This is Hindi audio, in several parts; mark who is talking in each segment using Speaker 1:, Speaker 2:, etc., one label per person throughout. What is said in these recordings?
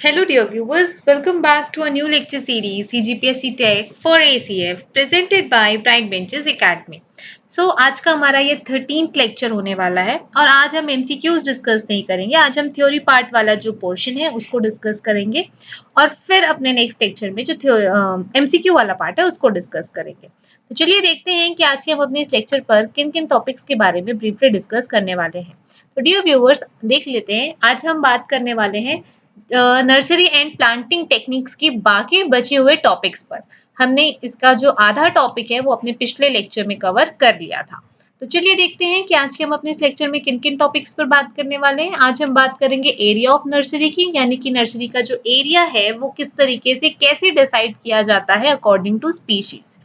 Speaker 1: Hello, dear viewers. Welcome back to a new lecture series, CGPSC Tech for ACF, presented by Bright Benches Academy. आज का हमारा ये 13th लेक्चर होने वाला है और आज हम MCQs डिस्कस नहीं करेंगे। आज हम थ्योरी पार्ट वाला जो पोर्शन है उसको डिस्कस करेंगे और फिर अपने नेक्स्ट लेक्चर में जो MCQ वाला पार्ट है उसको डिस्कस करेंगे। तो चलिए देखते हैं कि आज के हम अपने इस लेक्चर पर किन किन टॉपिक्स के बारे में ब्रीफली डिस्कस करने वाले हैं। तो डियर व्यूअर्स, देख लेते हैं। आज हम बात करने वाले हैं नर्सरी एंड प्लांटिंग टेक्निक्स की बाकी बचे हुए टॉपिक्स पर। हमने इसका जो आधा टॉपिक है वो अपने पिछले लेक्चर में कवर कर लिया था। तो चलिए देखते हैं कि आज के हम अपने इस लेक्चर में किन किन टॉपिक्स पर बात करने वाले हैं। आज हम बात करेंगे एरिया ऑफ नर्सरी की, यानी कि नर्सरी का जो एरिया है वो किस तरीके से कैसे डिसाइड किया जाता है अकॉर्डिंग टू स्पीशीज।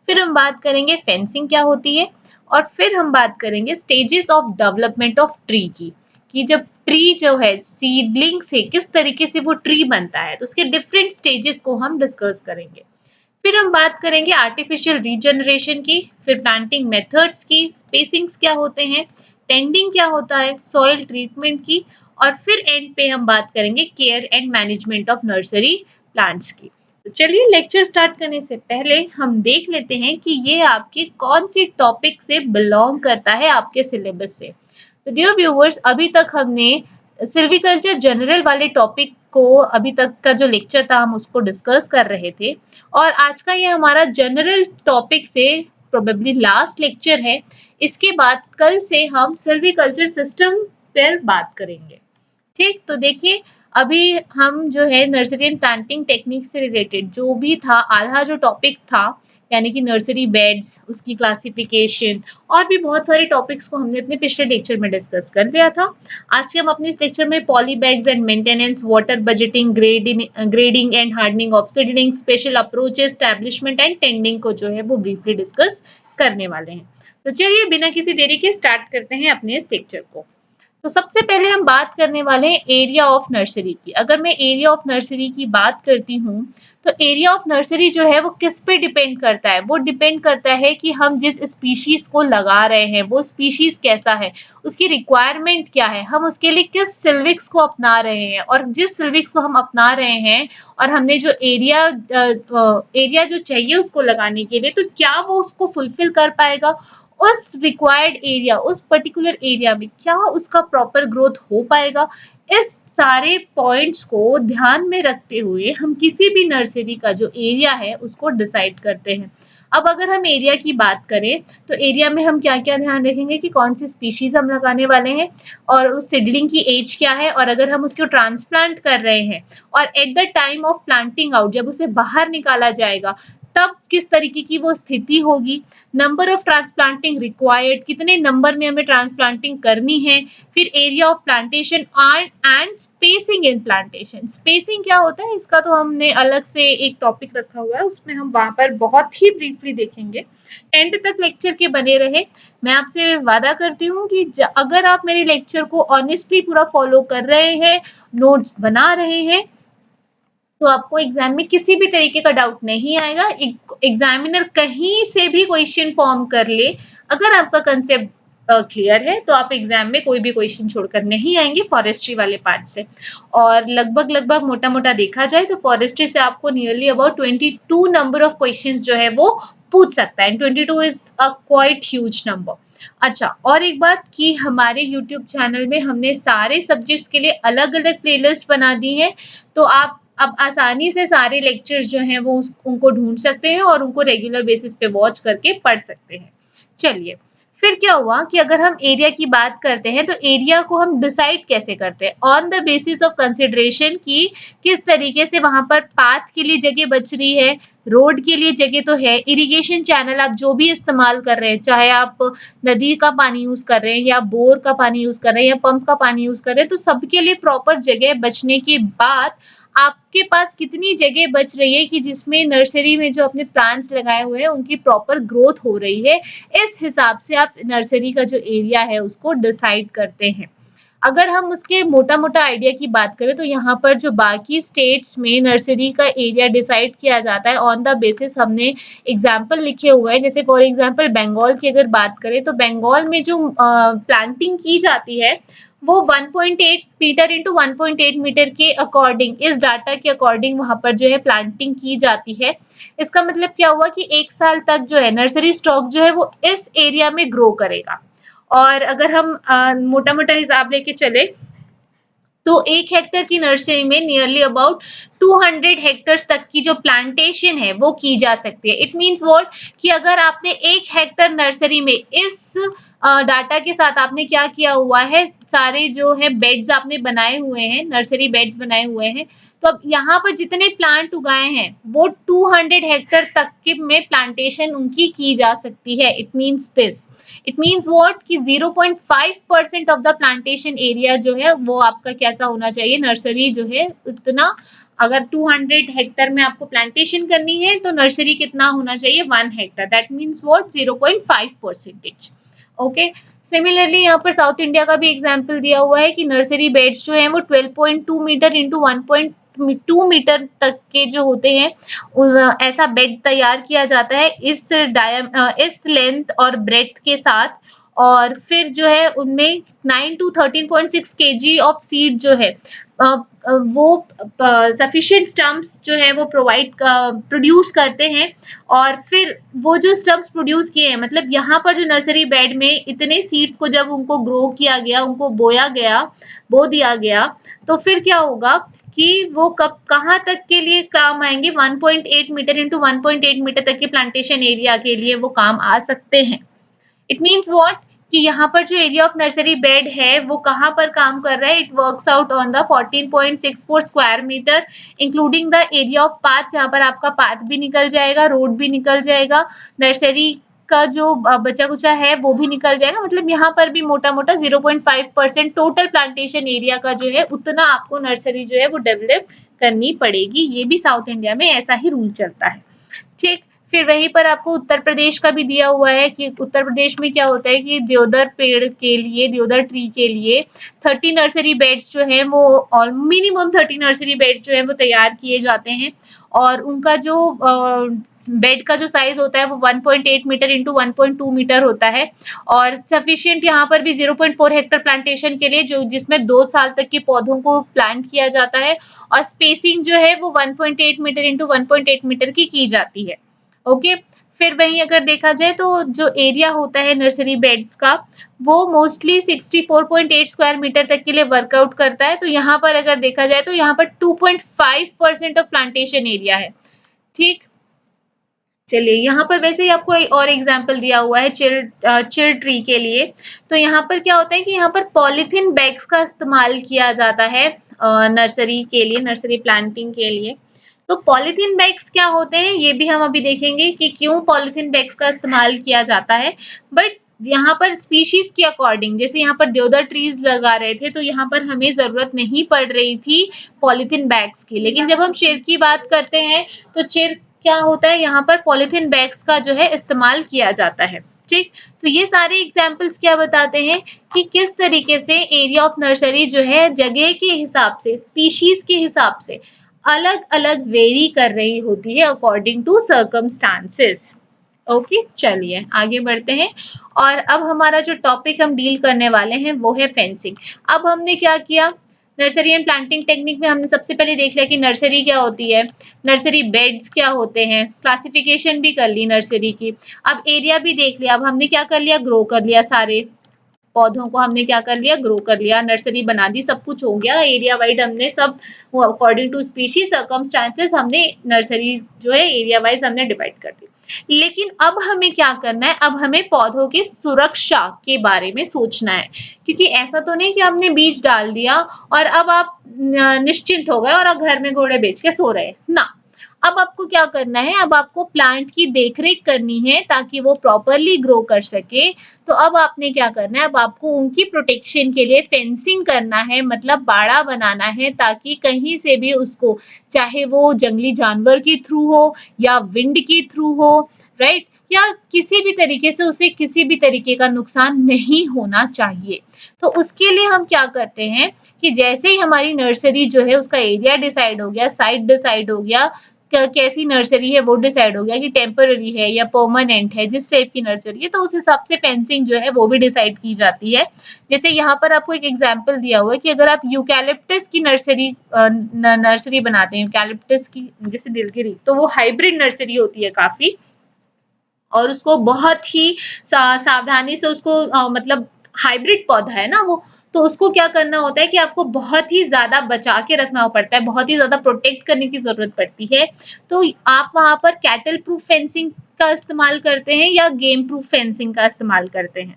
Speaker 1: फिर हम बात करेंगे फेंसिंग क्या होती है और फिर हम बात करेंगे stages of development of tree की, कि जब ट्री जो है सीडलिंग से किस तरीके से वो ट्री बनता है, तो उसके डिफरेंट स्टेजेस को हम डिस्कस करेंगे। फिर हम बात करेंगे आर्टिफिशियल रीजनरेशन की, फिर प्लांटिंग मेथड्स की, स्पेसिंग्स क्या होते हैं, टेंडिंग क्या होता है, सॉइल ट्रीटमेंट की, और फिर एंड पे हम बात करेंगे care and management of nursery plants की। तो चलिए लेक्चर स्टार्ट करने से पहले हम देख लेते हैं कि ये आपके कौन सी टॉपिक से बिलोंग करता है आपके सिलेबस से। तो डियर व्यूअर्स, अभी तक हमने सिल्वीकल्चर जनरल वाले टॉपिक को, अभी तक का जो लेक्चर था हम उसको डिस्कस कर रहे थे और आज का ये हमारा जनरल टॉपिक से प्रोबेबली लास्ट लेक्चर है। इसके बाद कल से हम सिल्वीकल्चर सिस्टम पर बात करेंगे। ठीक, तो देखिए अभी हम जो है नर्सरी एंड प्लांटिंग टेक्निक से रिलेटेड जो भी था, आधा जो टॉपिक था यानी कि नर्सरी बेड्स, उसकी क्लासिफिकेशन और भी बहुत सारे टॉपिक्स को हमने अपने पिछले लेक्चर में डिस्कस कर लिया था। आज के हम अपने इस लेक्चर में poly bags and maintenance, water budgeting, grading and hardening of seedling, special approaches, establishment and tending को जो है वो ब्रीफली डिस्कस करने वाले हैं। तो चलिए बिना किसी देरी के स्टार्ट करते हैं अपने इस लेक्चर को। तो सबसे पहले हम बात करने वाले हैं एरिया ऑफ नर्सरी की। अगर मैं एरिया ऑफ नर्सरी की बात करती हूँ तो एरिया ऑफ नर्सरी जो है वो किस पे डिपेंड करता है? वो डिपेंड करता है कि हम जिस स्पीशीज को लगा रहे हैं वो स्पीशीज कैसा है, उसकी रिक्वायरमेंट क्या है, हम उसके लिए किस सिल्विक्स को अपना रहे हैं, और जिस सिल्विक्स को हम अपना रहे हैं और हमने जो एरिया जो चाहिए उसको लगाने के लिए, तो क्या वो उसको फुलफिल कर पाएगा, उस रिक्वायर्ड एरिया, उस पर्टिकुलर एरिया में क्या उसका प्रॉपर ग्रोथ हो पाएगा। इस सारे पॉइंट्स को ध्यान में रखते हुए हम किसी भी नर्सरी का जो एरिया है उसको डिसाइड करते हैं। अब अगर हम एरिया की बात करें तो एरिया में हम क्या क्या ध्यान रखेंगे कि कौन सी स्पीशीज हम लगाने वाले हैं और उस सीडलिंग की एज क्या है, और अगर हम उसको ट्रांसप्लांट कर रहे हैं और at the time of planting out जब उसे बाहर निकाला जाएगा तब किस तरीके की वो स्थिति होगी, नंबर ऑफ ट्रांसप्लांटिंग रिक्वायर्ड, कितने नंबर में हमें ट्रांसप्लांटिंग करनी है, फिर area of plantation and spacing in plantation. Spacing क्या होता है इसका तो हमने अलग से एक टॉपिक रखा हुआ है, उसमें हम वहां पर बहुत ही ब्रीफली देखेंगे। एंड तक लेक्चर के बने रहे। मैं आपसे वादा करती हूँ कि अगर आप मेरे लेक्चर को ऑनेस्टली पूरा फॉलो कर रहे हैं, नोट्स बना रहे हैं, तो आपको एग्जाम में किसी भी तरीके का डाउट नहीं आएगा। एग्जामिनर कहीं से भी क्वेश्चन फॉर्म कर ले, अगर आपका कंसेप्ट क्लियर है तो आप एग्जाम में कोई भी क्वेश्चन छोड़कर नहीं आएंगे फॉरेस्ट्री वाले पार्ट से। और लगभग मोटा मोटा देखा जाए तो फॉरेस्ट्री से आपको nearly about 22 number of questions जो है वो पूछ सकता है। 22 is a quite huge number. अच्छा, और एक बात कि हमारे YouTube चैनल में हमने सारे सब्जेक्ट्स के लिए अलग अलग प्लेलिस्ट बना दी है, तो आप अब आसानी से सारे लेक्चर्स जो हैं वो उनको ढूंढ सकते हैं और उनको रेगुलर बेसिस पे वॉच करके पढ़ सकते हैं। चलिए, फिर क्या हुआ कि अगर हम एरिया की बात करते हैं तो एरिया को हम डिसाइड कैसे करते हैं? On the basis of consideration की किस तरीके से वहां पर पाथ के लिए जगह बच रही है, रोड के लिए जगह तो है, इरिगेशन चैनल आप जो भी इस्तेमाल कर रहे हैं, चाहे आप नदी का पानी यूज कर रहे हैं या बोर का पानी यूज कर रहे हैं या पंप का पानी यूज कर रहे हैं, तो सबके लिए प्रॉपर जगह बचने के बाद आपके पास कितनी जगह बच रही है कि जिसमें नर्सरी में जो अपने प्लांट्स लगाए हुए हैं उनकी प्रॉपर ग्रोथ हो रही है। इस हिसाब से आप नर्सरी का जो एरिया है उसको डिसाइड करते हैं। अगर हम उसके मोटा मोटा आइडिया की बात करें तो यहाँ पर जो बाकी स्टेट्स में नर्सरी का एरिया डिसाइड किया जाता है ऑन द बेसिस, हमने एग्जाम्पल लिखे हुए हैं। जैसे फॉर एग्जाम्पल बंगाल की अगर बात करें तो बंगाल में जो प्लांटिंग की जाती है वो 1.8 मीटर इंटू 1.8 मीटर के अकॉर्डिंग, इस डाटा के अकॉर्डिंग वहां पर जो है प्लांटिंग की जाती है। इसका मतलब क्या हुआ कि 1 साल तक जो है नर्सरी स्टॉक जो है वो इस एरिया में ग्रो करेगा। और अगर हम मोटा मोटा हिसाब लेके चले तो 1 हेक्टर की नर्सरी में नियरली अबाउट 200 हेक्टर्स तक की जो प्लांटेशन है वो की जा सकती है। इट मीन्स व्हाट कि अगर आपने 1 हेक्टर नर्सरी में इस डाटा के साथ आपने क्या किया हुआ है, सारे जो है बेड्स आपने बनाए हुए हैं, नर्सरी बेड्स बनाए हुए हैं, तो अब यहाँ पर जितने प्लांट उगाए हैं वो 200 हेक्टर तक के में प्लांटेशन उनकी की जा सकती है। It means this, it means what कि 0.5% ऑफ द प्लांटेशन एरिया जो है वो आपका कैसा होना चाहिए, नर्सरी जो है उतना, अगर 200 हेक्टर में आपको प्लांटेशन करनी है तो नर्सरी कितना होना चाहिए, 1 Hector, that means what 0.5%। Okay, similarly यहाँ पर साउथ इंडिया का भी एग्जाम्पल दिया हुआ है कि नर्सरी बेड्स जो है वो 12.2 मीटर इंटू 1.2 मीटर तक के जो होते हैं, ऐसा बेड तैयार किया जाता है इस लेंथ और ब्रेड्थ के साथ। और फिर जो है उनमें 9 to 13.6 kg ऑफ सीड जो है वो सफिशिएंट स्टम्प्स जो है वो प्रोड्यूस करते हैं। और फिर वो जो स्टम्प्स प्रोड्यूस किए हैं, मतलब यहाँ पर जो नर्सरी बेड में इतने सीड्स को जब उनको ग्रो किया गया, उनको बो दिया गया, तो फिर क्या होगा कि वो कब कहाँ तक के लिए काम आएंगे, 1.8 मीटर इंटू 1.8 मीटर तक के प्लांटेशन एरिया के लिए वो काम आ सकते हैं। इट मीन्स व्हाट कि यहाँ पर जो एरिया ऑफ नर्सरी बेड है वो कहाँ पर काम कर रहा है, it works out on the 14.64 square metre including the area of path, जहाँ पर आपका पाथ भी निकल जाएगा, रोड भी निकल जाएगा, नर्सरी का जो बचा कुचा है वो भी निकल जाएगा। मतलब यहाँ पर भी मोटा मोटा 0.5% टोटल प्लांटेशन एरिया का जो है उतना आपको नर्सरी जो है वो डेवलप करनी पड़ेगी। ये भी साउथ इंडिया में ऐसा ही रूल चलता है। ठीक, फिर वहीं पर आपको उत्तर प्रदेश का भी दिया हुआ है कि उत्तर प्रदेश में क्या होता है कि देवदार पेड़ के लिए, देवदार ट्री के लिए 30 नर्सरी बेड्स जो है वो, और मिनिमम 30 नर्सरी बेड्स जो है वो तैयार किए जाते हैं। और उनका जो बेड का जो साइज होता है वो 1.8 मीटर इंटू 1.2 मीटर होता है। और सफिशिएंट यहाँ पर भी 0.4 हेक्टर प्लांटेशन के लिए, जो जिसमें 2 साल तक के पौधों को प्लांट किया जाता है। और स्पेसिंग जो है वो 1.8 मीटर इंटू 1.8 मीटर की जाती है। ओके, फिर वहीं अगर देखा जाए तो जो एरिया होता है नर्सरी बेड्स का वो मोस्टली 64.8 स्क्वायर मीटर तक के लिए वर्कआउट करता है। तो यहाँ पर अगर देखा जाए तो यहाँ पर 2.5% ऑफ प्लांटेशन एरिया है। ठीक, चलिए यहाँ पर वैसे ही आपको एक और एग्जांपल दिया हुआ है चिर ट्री के लिए। तो यहाँ पर क्या होता है कि यहाँ पर पॉलीथीन बैग्स का इस्तेमाल किया जाता है नर्सरी के लिए, नर्सरी प्लांटिंग के लिए। तो पॉलीथीन बैग्स क्या होते हैं ये भी हम अभी देखेंगे कि क्यों पॉलीथीन बैग्स का इस्तेमाल किया जाता है। बट यहाँ पर स्पीशीज के अकॉर्डिंग, जैसे यहाँ पर देवदार ट्रीज लगा रहे थे तो यहाँ पर हमें जरूरत नहीं पड़ रही थी पॉलीथीन बैग्स की, लेकिन जब हम चिर की बात करते हैं तो चिर क्या होता है, यहाँ पर पॉलीथीन बैग्स का जो है इस्तेमाल किया जाता है। ठीक, तो ये सारे एग्जाम्पल्स क्या बताते हैं कि किस तरीके से एरिया ऑफ नर्सरी जो है जगह के हिसाब से, स्पीशीज के हिसाब से अलग अलग वेरी कर रही होती है अकॉर्डिंग टू सर्कमस्टांसेस। ओके, चलिए आगे बढ़ते हैं। और अब हमारा जो टॉपिक हम डील करने वाले हैं वो है फेंसिंग। अब हमने क्या किया, नर्सरी एंड प्लांटिंग टेक्निक में हमने सबसे पहले देख लिया कि नर्सरी क्या होती है, नर्सरी बेड्स क्या होते हैं, क्लासिफिकेशन भी कर ली नर्सरी की। अब एरिया भी देख लिया, अब हमने क्या कर लिया, ग्रो कर लिया, सारे पौधों को हमने क्या कर लिया, ग्रो कर लिया, नर्सरी बना दी, सब कुछ हो गया, एरिया वाइड हमने सब अकॉर्डिंग टू स्पीशीज सर्कमस्टांसेस हमने नर्सरी जो है एरिया वाइज हमने डिवाइड कर दी। लेकिन अब हमें क्या करना है, अब हमें पौधों की सुरक्षा के बारे में सोचना है। क्योंकि ऐसा तो नहीं कि आपने बीज डाल दिया और अब आप निश्चिंत हो गए और घर में घोड़े बेच के सो रहे ना। अब आपको क्या करना है, अब आपको प्लांट की देखरेख करनी है ताकि वो प्रॉपरली ग्रो कर सके। तो अब आपने क्या करना है, अब आपको उनकी प्रोटेक्शन के लिए फेंसिंग करना है, मतलब बाड़ा बनाना है, ताकि कहीं से भी उसको, चाहे वो जंगली जानवर के थ्रू हो या विंड के थ्रू हो, राइट, या किसी भी तरीके से उसे किसी भी तरीके का नुकसान नहीं होना चाहिए। तो उसके लिए हम क्या करते हैं कि जैसे ही हमारी नर्सरी जो है उसका एरिया डिसाइड हो गया, साइट डिसाइड हो गया, कैसी नर्सरी है वो डिसाइड हो गया कि टेम्पररी है या परमानेंट है, जिस टाइप की नर्सरी है तो उस हिसाब से फेंसिंग जो है वो भी डिसाइड की जाती है। जैसे यहाँ पर आपको एक एग्जांपल दिया हुआ है कि अगर आप यूकैलिप्टस की नर्सरी बनाते हैं, यूकैलिप्टस की जैसे नीलगिरी, तो वो हाइब्रिड नर्सरी होती है काफी, और उसको बहुत ही सावधानी से उसको मतलब हाइब्रिड पौधा है ना वो, तो उसको क्या करना होता है कि आपको बहुत ही ज्यादा बचा के रखना पड़ता है, बहुत ही ज्यादा प्रोटेक्ट करने की जरूरत पड़ती है। तो आप वहां पर कैटल प्रूफ फेंसिंग का इस्तेमाल करते हैं या गेम प्रूफ फेंसिंग का इस्तेमाल करते हैं,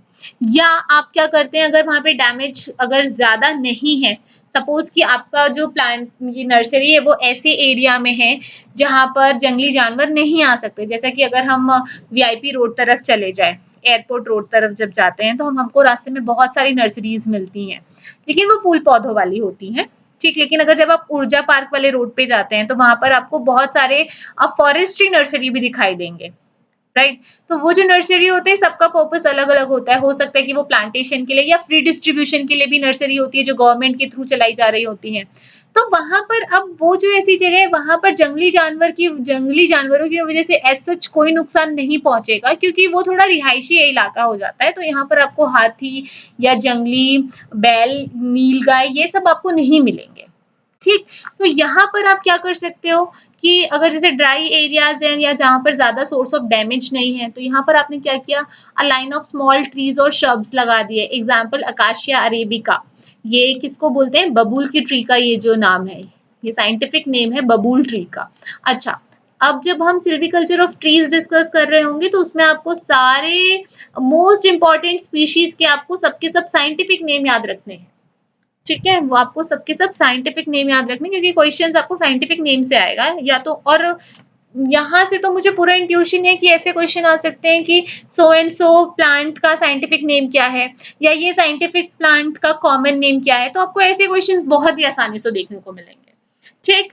Speaker 1: या आप क्या करते हैं अगर वहां पे डैमेज अगर ज्यादा नहीं है, सपोज कि आपका जो प्लांट ये नर्सरी है वो ऐसे एरिया में है जहां पर जंगली जानवर नहीं आ सकते, जैसा कि अगर हम वीआईपी रोड तरफ चले जाए, एयरपोर्ट रोड तरफ जब जाते हैं तो हमको रास्ते में बहुत सारी नर्सरीज मिलती हैं, लेकिन वो फूल पौधों वाली होती हैं, ठीक। लेकिन अगर जब आप ऊर्जा पार्क वाले रोड पे जाते हैं तो वहां पर आपको बहुत सारे फॉरेस्ट्री नर्सरी भी दिखाई देंगे, राइट। तो वो जो नर्सरी होते हैं सबका पर्पस अलग अलग होता है, हो सकता है कि वो प्लांटेशन के लिए या फ्री डिस्ट्रीब्यूशन के लिए भी नर्सरी होती है जो गवर्नमेंट के थ्रू चलाई जा रही होती है। तो वहां पर अब वो जो ऐसी जगह है वहां पर जंगली जानवरों की वजह से एज सच कोई नुकसान नहीं पहुंचेगा, क्योंकि वो थोड़ा रिहायशी इलाका हो जाता है, तो यहाँ पर आपको हाथी या जंगली बैल, नीलगाय ये सब आपको नहीं मिलेंगे, ठीक। तो यहाँ पर आप क्या कर सकते हो कि अगर जैसे ड्राई एरियाज हैं या जहां पर ज्यादा सोर्स ऑफ डैमेज नहीं है, तो यहाँ पर आपने क्या किया, a line of small trees और श्रब्स लगा दिए। एग्जाम्पल अकाशिया अरेबिका, ये किसको बोलते हैं, बबूल की ट्री का ये जो नाम है, ये साइंटिफिक नेम है बबूल ट्री का। अच्छा, अब जब हम सिल्वीकल्चर ऑफ ट्रीज डिस्कस कर रहे होंगे तो उसमें आपको सारे मोस्ट इंपॉर्टेंट स्पीशीज के आपको सबके सब साइंटिफिक नेम याद रखने हैं, ठीक है। वो आपको सबके सब साइंटिफिक नेम याद रखने, क्योंकि क्वेश्चंस आपको साइंटिफिक नेम से आएगा या तो, और यहाँ से तो मुझे पूरा इंट्यूशन है कि ऐसे क्वेश्चन आ सकते हैं कि सो एंड सो प्लांट का साइंटिफिक नेम क्या है, या ये साइंटिफिक प्लांट का कॉमन नेम क्या है, तो आपको ऐसे क्वेश्चंस बहुत ही आसानी से देखने को मिलेंगे, ठीक।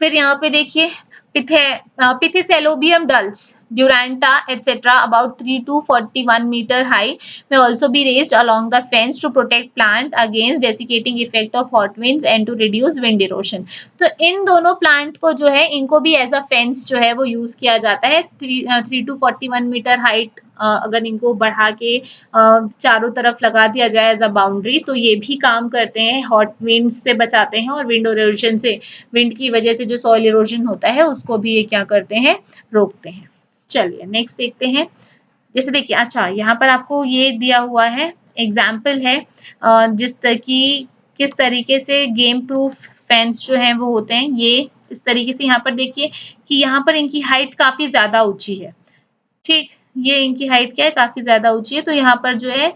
Speaker 1: फिर यहाँ पे देखिए Pithecellobium dulls, Duranta, etc. about 3 to 41 meter high may also be raised along the fence to protect plant against desiccating effect of hot winds and to reduce wind erosion. तो इन दोनों प्लांट को जो है इनको भी एज अ फेंस जो है वो यूज किया जाता है। 3 to 41 मीटर हाइट अगर इनको बढ़ा के चारों तरफ लगा दिया जाए एज अ बाउंड्री, तो ये भी काम करते हैं, हॉट विंड से बचाते हैं और विंड इरोजन से, विंड की वजह से जो सॉइल इरोजन होता है उसको भी ये क्या करते हैं, रोकते हैं। चलिए नेक्स्ट देखते हैं। जैसे देखिए, अच्छा यहाँ पर आपको ये दिया हुआ है, एग्जाम्पल है किस तरीके से गेम प्रूफ फेंस जो है वो होते हैं। ये इस तरीके से यहाँ पर देखिए कि यहाँ पर इनकी हाइट काफी ज्यादा ऊंची है, ठीक। ये इनकी हाइट क्या है, काफी ज्यादा ऊंची है। तो यहाँ पर जो है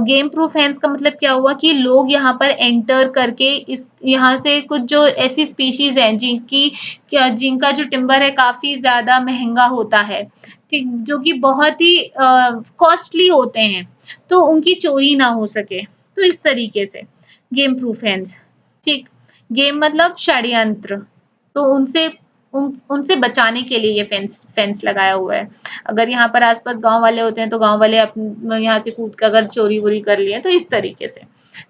Speaker 1: गेम प्रूफ फेंस का मतलब क्या हुआ कि लोग यहाँ पर एंटर करके इस यहाँ से कुछ जो ऐसी स्पीशीज हैं जिनका जो टिम्बर है काफी ज्यादा महंगा होता है, ठीक, जो कि बहुत ही कॉस्टली होते हैं, तो उनकी चोरी ना हो सके, तो इस तरीके से गेम प्रूफ फेंस, ठीक। गेम मतलब षड्यंत्र, तो उनसे बचाने के लिए ये फेंस लगाया हुआ है। अगर यहाँ पर आसपास गांव वाले होते हैं तो गांव वाले यहाँ से कूद कर अगर चोरी वोरी कर लिए तो इस तरीके से,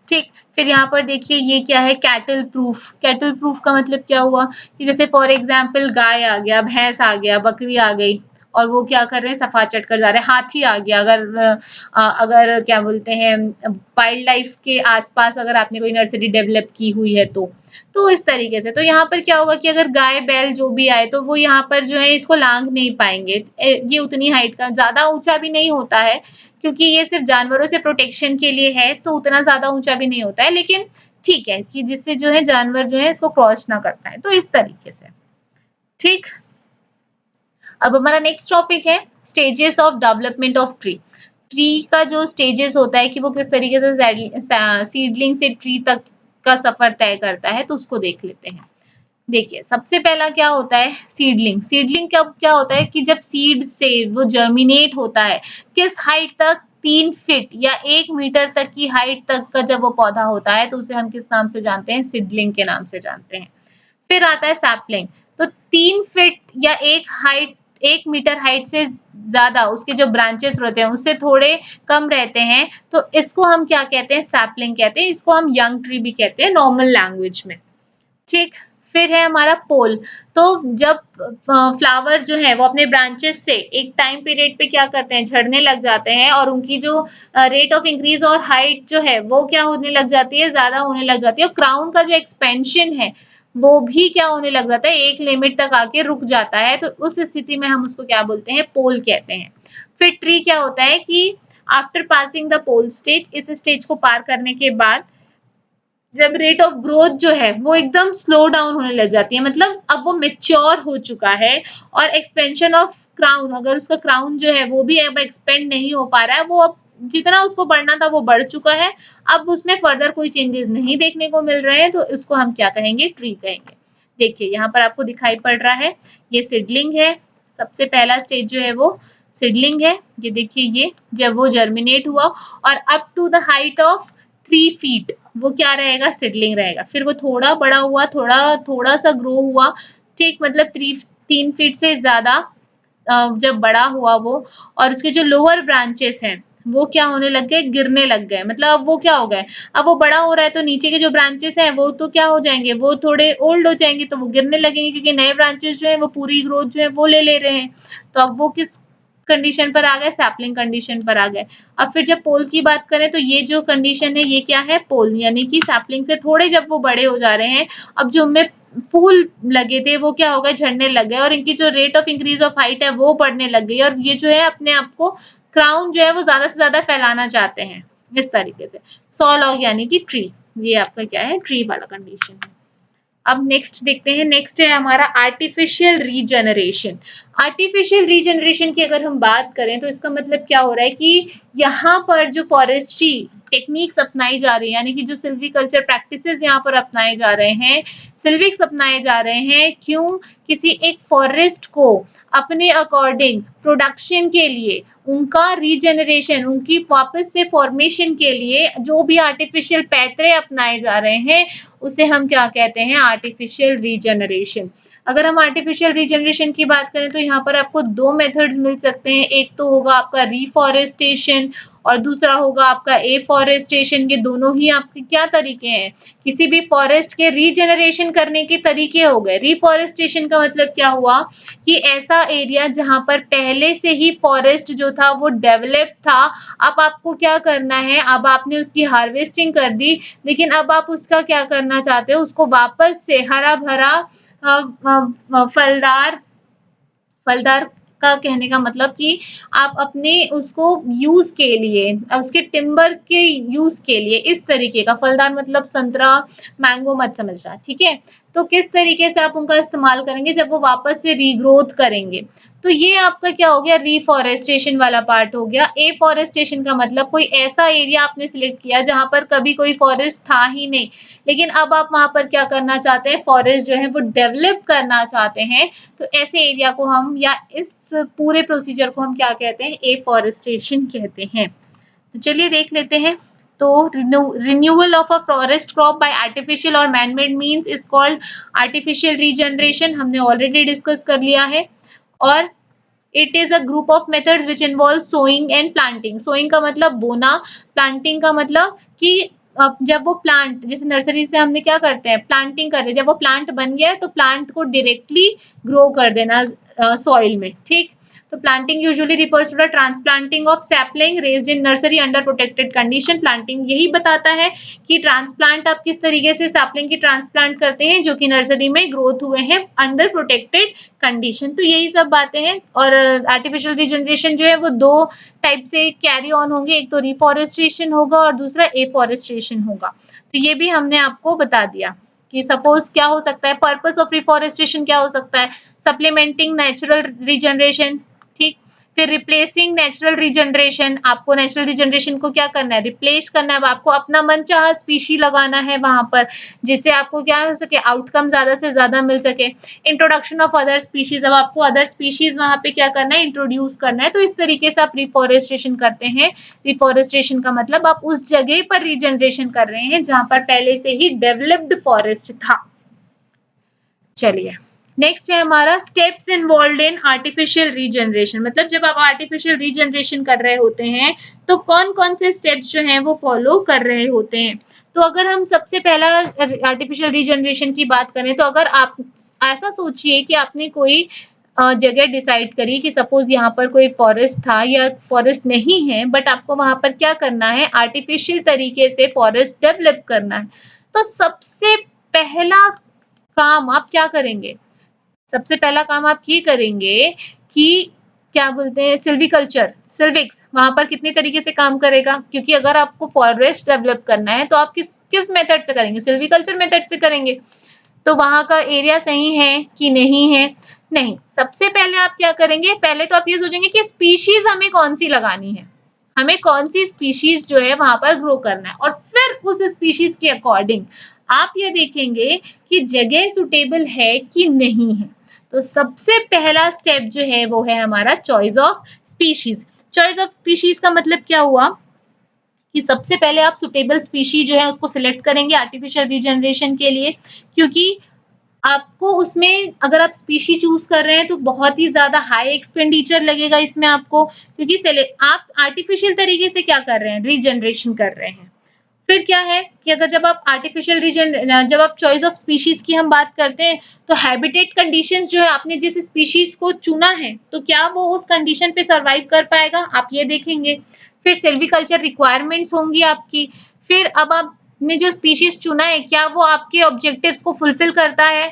Speaker 1: ठीक। फिर यहाँ पर देखिए ये क्या है, कैटल प्रूफ। कैटल प्रूफ का मतलब क्या हुआ कि जैसे फॉर एग्जाम्पल गाय आ गया, भैंस आ गया, बकरी आ गई, और वो क्या कर रहे हैं, सफा चट कर जा रहे हैं। हाथी आ गया, अगर क्या बोलते हैं वाइल्ड लाइफ के आसपास अगर आपने कोई नर्सरी डेवलप की हुई है तो इस तरीके से। तो यहाँ पर क्या होगा कि अगर गाय बैल जो भी आए तो वो यहाँ पर जो है इसको लांघ नहीं पाएंगे। ये उतनी हाइट का, ज्यादा ऊंचा भी नहीं होता है, क्योंकि ये सिर्फ जानवरों से प्रोटेक्शन के लिए है, तो उतना ज्यादा ऊंचा भी नहीं होता है, लेकिन ठीक है कि जिससे जो है जानवर जो है इसको क्रॉस ना कर पाए, तो इस तरीके से, ठीक। अब हमारा नेक्स्ट टॉपिक है stages of development of tree. Tree का जो स्टेजेस होता है कि वो किस तरीके से सीडलिंग से ट्री तक का सफर तय करता है, तो उसको देख लेते हैं। देखिए सबसे पहला क्या होता है, सीडलिंग। सीडलिंग क्या होता है कि जब सीड से वो जर्मिनेट होता है, किस हाइट तक, 3 फीट या 1 मीटर तक की हाइट तक का जब वो पौधा होता है तो उसे हम किस नाम से जानते हैं, सीडलिंग के नाम से जानते हैं। फिर आता है सैपलिंग। तो 3 फीट या 1 मीटर हाइट से ज्यादा उसके जो ब्रांचेस रहते हैं उससे थोड़े कम रहते हैं, तो इसको हम क्या कहते हैं, सैपलिंग कहते हैं। इसको हम यंग ट्री भी कहते हैं नॉर्मल लैंग्वेज में, ठीक। फिर है हमारा पोल। तो जब फ्लावर जो है वो अपने ब्रांचेस से एक टाइम पीरियड पे क्या करते हैं, झड़ने लग जाते हैं और उनकी जो रेट ऑफ इंक्रीज और हाइट जो है वो क्या होने लग जाती है, ज्यादा होने लग जाती है। और क्राउन का जो एक्सपेंशन है वो भी क्या होने लग जाता है, एक लिमिट तक आके रुक जाता है। तो उस स्थिति में हम उसको क्या बोलते हैं, पोल कहते हैं। फिर ट्री क्या होता है कि after passing the pole stage, इस स्टेज को पार करने के बाद जब रेट ऑफ ग्रोथ जो है वो एकदम स्लो डाउन होने लग जाती है, मतलब अब वो मेच्योर हो चुका है। और एक्सपेंशन ऑफ क्राउन, अगर उसका क्राउन जो है वो भी अब एक्सपेंड नहीं हो पा रहा है, वो अब जितना उसको बढ़ना था वो बढ़ चुका है, अब उसमें फर्दर कोई चेंजेस नहीं देखने को मिल रहे हैं, तो उसको हम क्या कहेंगे, ट्री कहेंगे। देखिए यहाँ पर आपको दिखाई पड़ रहा है, ये सीडलिंग है। सबसे पहला स्टेज जो है वो सीडलिंग है। ये देखिए, ये जब वो जर्मिनेट हुआ और up to the height of 3 feet वो क्या रहेगा, सीडलिंग रहेगा। फिर वो थोड़ा बड़ा हुआ, थोड़ा थोड़ा सा ग्रो हुआ, ठीक, मतलब 3 फीट से ज्यादा जब बड़ा हुआ वो, और उसके जो लोअर ब्रांचेस हैं वो क्या होने लग गए, गिरने लग गए। मतलब अब वो क्या हो गए, अब वो बड़ा हो रहा है तो नीचे के जो ब्रांचेस हैं वो तो क्या हो जाएंगे, वो थोड़े ओल्ड हो जाएंगे, तो वो गिरने लगेंगे, क्योंकि नए ब्रांचेस जो है वो पूरी ग्रोथ जो है वो ले रहे हैं। तो अब वो किस कंडीशन पर आ गए, सैपलिंग कंडीशन पर आ गए। अब फिर जब पोल की बात करें तो ये जो कंडीशन है ये क्या है, पोल, यानी कि सैपलिंग से थोड़े जब वो बड़े हो जा रहे हैं, अब जो उनमें फूल लगे थे वो क्या हो गए, झड़ने लग गए, और इनकी जो rate of increase of height है वो बढ़ने लग गई, और ये जो है अपने आप को क्राउन जो है वो ज्यादा से ज्यादा फैलाना चाहते हैं इस तरीके से। सॉ लॉग यानी कि ट्री, ये आपका क्या है, ट्री वाला कंडीशन है। अब नेक्स्ट देखते हैं, नेक्स्ट है हमारा आर्टिफिशियल रीजनरेशन। आर्टिफिशियल रीजनरेशन की अगर हम बात करें तो इसका मतलब क्या हो रहा है कि यहाँ पर जो फॉरेस्ट्री टेक्निक्स अपनाई जा रही है, यानी कि जो सिल्वीकल्चर प्रैक्टिसेस यहाँ पर अपनाए जा रहे हैं, सिल्विक्स अपनाए जा रहे हैं, क्यों, किसी एक फॉरेस्ट को अपने अकॉर्डिंग प्रोडक्शन के लिए, उनका रीजनरेशन, उनकी वापस से फॉर्मेशन के लिए जो भी आर्टिफिशियल पैतरे अपनाए जा रहे हैं उसे हम क्या कहते हैं, आर्टिफिशियल रीजनरेशन। अगर हम आर्टिफिशियल रीजनरेशन की बात करें तो यहाँ पर आपको 2 मेथड्स मिल सकते हैं। एक तो होगा आपका रिफॉरेस्टेशन और दूसरा होगा आपका एफॉरेस्टेशन। ये दोनों ही आपके क्या तरीके हैं, किसी भी फॉरेस्ट के रीजनरेशन करने के तरीके हो गए। रिफॉरेस्टेशन का मतलब क्या हुआ कि ऐसा एरिया जहां पर पहले से ही फॉरेस्ट जो था वो डेवलप था, अब आपको क्या करना है, अब आपने उसकी हार्वेस्टिंग कर दी, लेकिन अब आप उसका क्या करना चाहते हो, उसको वापस से हरा भरा फलदार, फलदार का कहने का मतलब कि आप अपने उसको यूज के लिए, उसके टिम्बर के यूज के लिए, इस तरीके का, फलदार मतलब संतरा मैंगो मत समझना, ठीक है। तो किस तरीके से आप उनका इस्तेमाल करेंगे जब वो वापस से रीग्रोथ करेंगे, तो ये आपका क्या हो गया, रिफॉरेस्टेशन वाला पार्ट हो गया। एफॉरेस्टेशन का मतलब कोई ऐसा एरिया आपने सिलेक्ट किया जहां पर कभी कोई फॉरेस्ट था ही नहीं, लेकिन अब आप वहां पर क्या करना चाहते हैं, फॉरेस्ट जो है वो डेवलप करना चाहते हैं, तो ऐसे एरिया को हम, या इस पूरे प्रोसीजर को हम क्या कहते हैं, एफॉरेस्टेशन कहते हैं। तो चलिए देख लेते हैं। तो renewal of a forest crop by artificial और manmade means is called artificial regeneration, हमने ऑलरेडी डिस्कस कर लिया है। और it is a group of methods which involve sowing and planting. Sowing का मतलब बोना, प्लांटिंग का मतलब कि जब वो प्लांट, जैसे नर्सरी से हमने क्या करते हैं, प्लांटिंग करते हैं, जब वो प्लांट बन गया तो प्लांट को डायरेक्टली ग्रो कर देना सॉइल में, ठीक। तो planting usually refers to the transplanting of sapling raised in nursery under protected condition. Planting यही बताता है कि ट्रांसप्लांट आप किस तरीके से सैपलिंग की ट्रांसप्लांट करते हैं जो कि नर्सरी में ग्रोथ हुए हैं अंडर प्रोटेक्टेड कंडीशन। तो यही सब बातें हैं। और आर्टिफिशियल रीजनरेशन जो है वो 2 टाइप से कैरी ऑन होंगे, एक तो रिफॉरेस्टेशन होगा और दूसरा एफॉरेस्टेशन होगा। तो ये भी हमने आपको बता दिया कि सपोज क्या हो सकता है, पर्पस ऑफ रिफॉरेस्टेशन क्या हो सकता है, सप्लीमेंटिंग नेचुरल रीजनरेशन, ठीक। फिर रिप्लेसिंग नेचुरल रीजनरेशन, आपको नेचुरल रीजनरेशन को क्या करना है, रिप्लेस करना है, आपको अपना मनचाहा स्पीशी लगाना है वहां पर, जिससे आपको क्या हो सके, आउटकम ज्यादा से ज्यादा मिल सके। इंट्रोडक्शन ऑफ अदर स्पीशीज, अब आपको अदर स्पीशीज वहां पे क्या करना है, इंट्रोड्यूस करना है। तो इस तरीके से आप रिफॉरेस्टेशन करते हैं। रिफॉरेस्टेशन का मतलब आप उस जगह पर रीजनरेशन कर रहे हैं जहां पर पहले से ही डेवलप्ड फॉरेस्ट था। चलिए नेक्स्ट है हमारा steps involve in artificial regeneration. मतलब जब आप आर्टिफिशियल रीजनरेशन कर रहे होते हैं तो कौन कौन से स्टेप्स जो हैं वो फॉलो कर रहे होते हैं। तो अगर हम सबसे पहला आर्टिफिशियल रीजनरेशन की बात करें, तो अगर आप ऐसा सोचिए कि आपने कोई जगह डिसाइड करी कि सपोज यहाँ पर कोई फॉरेस्ट था या फॉरेस्ट नहीं है, बट आपको वहां पर क्या करना है, आर्टिफिशियल तरीके से फॉरेस्ट डेवलप करना है। तो सबसे पहला काम आप क्या करेंगे, सबसे पहला काम आप ये करेंगे कि क्या बोलते हैं, सिल्वीकल्चर, सिल्विक्स वहां पर कितने तरीके से काम करेगा, क्योंकि अगर आपको फॉरेस्ट डेवलप करना है तो आप किस किस मेथड से करेंगे, सिल्वीकल्चर मेथड से करेंगे। तो वहां का एरिया सही है कि नहीं है, नहीं। सबसे पहले आप क्या करेंगे, पहले तो आप ये सोचेंगे कि स्पीशीज हमें कौन सी लगानी है, हमें कौन सी स्पीशीज जो है वहां पर ग्रो करना है, और फिर उस स्पीशीज के अकॉर्डिंग आप ये देखेंगे कि जगह सुटेबल है कि नहीं है। तो सबसे पहला स्टेप जो है वो है हमारा choice of species. Choice of species का मतलब क्या हुआ कि सबसे पहले आप सुटेबल स्पीशी जो है उसको सिलेक्ट करेंगे आर्टिफिशियल रीजनरेशन के लिए, क्योंकि आपको उसमें अगर आप स्पीशी चूज कर रहे हैं तो बहुत ही ज्यादा हाई एक्सपेंडिचर लगेगा इसमें आपको, क्योंकि आप आर्टिफिशियल तरीके से क्या कर रहे हैं, रीजनरेशन कर रहे हैं। फिर क्या है कि अगर जब आप आर्टिफिशियल रीजन, जब आप चॉइस ऑफ स्पीशीज की हम बात करते हैं, तो हैबिटेट कंडीशंस जो है, आपने जिस स्पीशीज को चुना है तो क्या वो उस कंडीशन पे सरवाइव कर पाएगा, आप ये देखेंगे। फिर सिल्वीकल्चर रिक्वायरमेंट्स होंगी आपकी। फिर अब आपने जो स्पीशीज चुना है क्या वो आपके ऑब्जेक्टिव्स को फुलफिल करता है,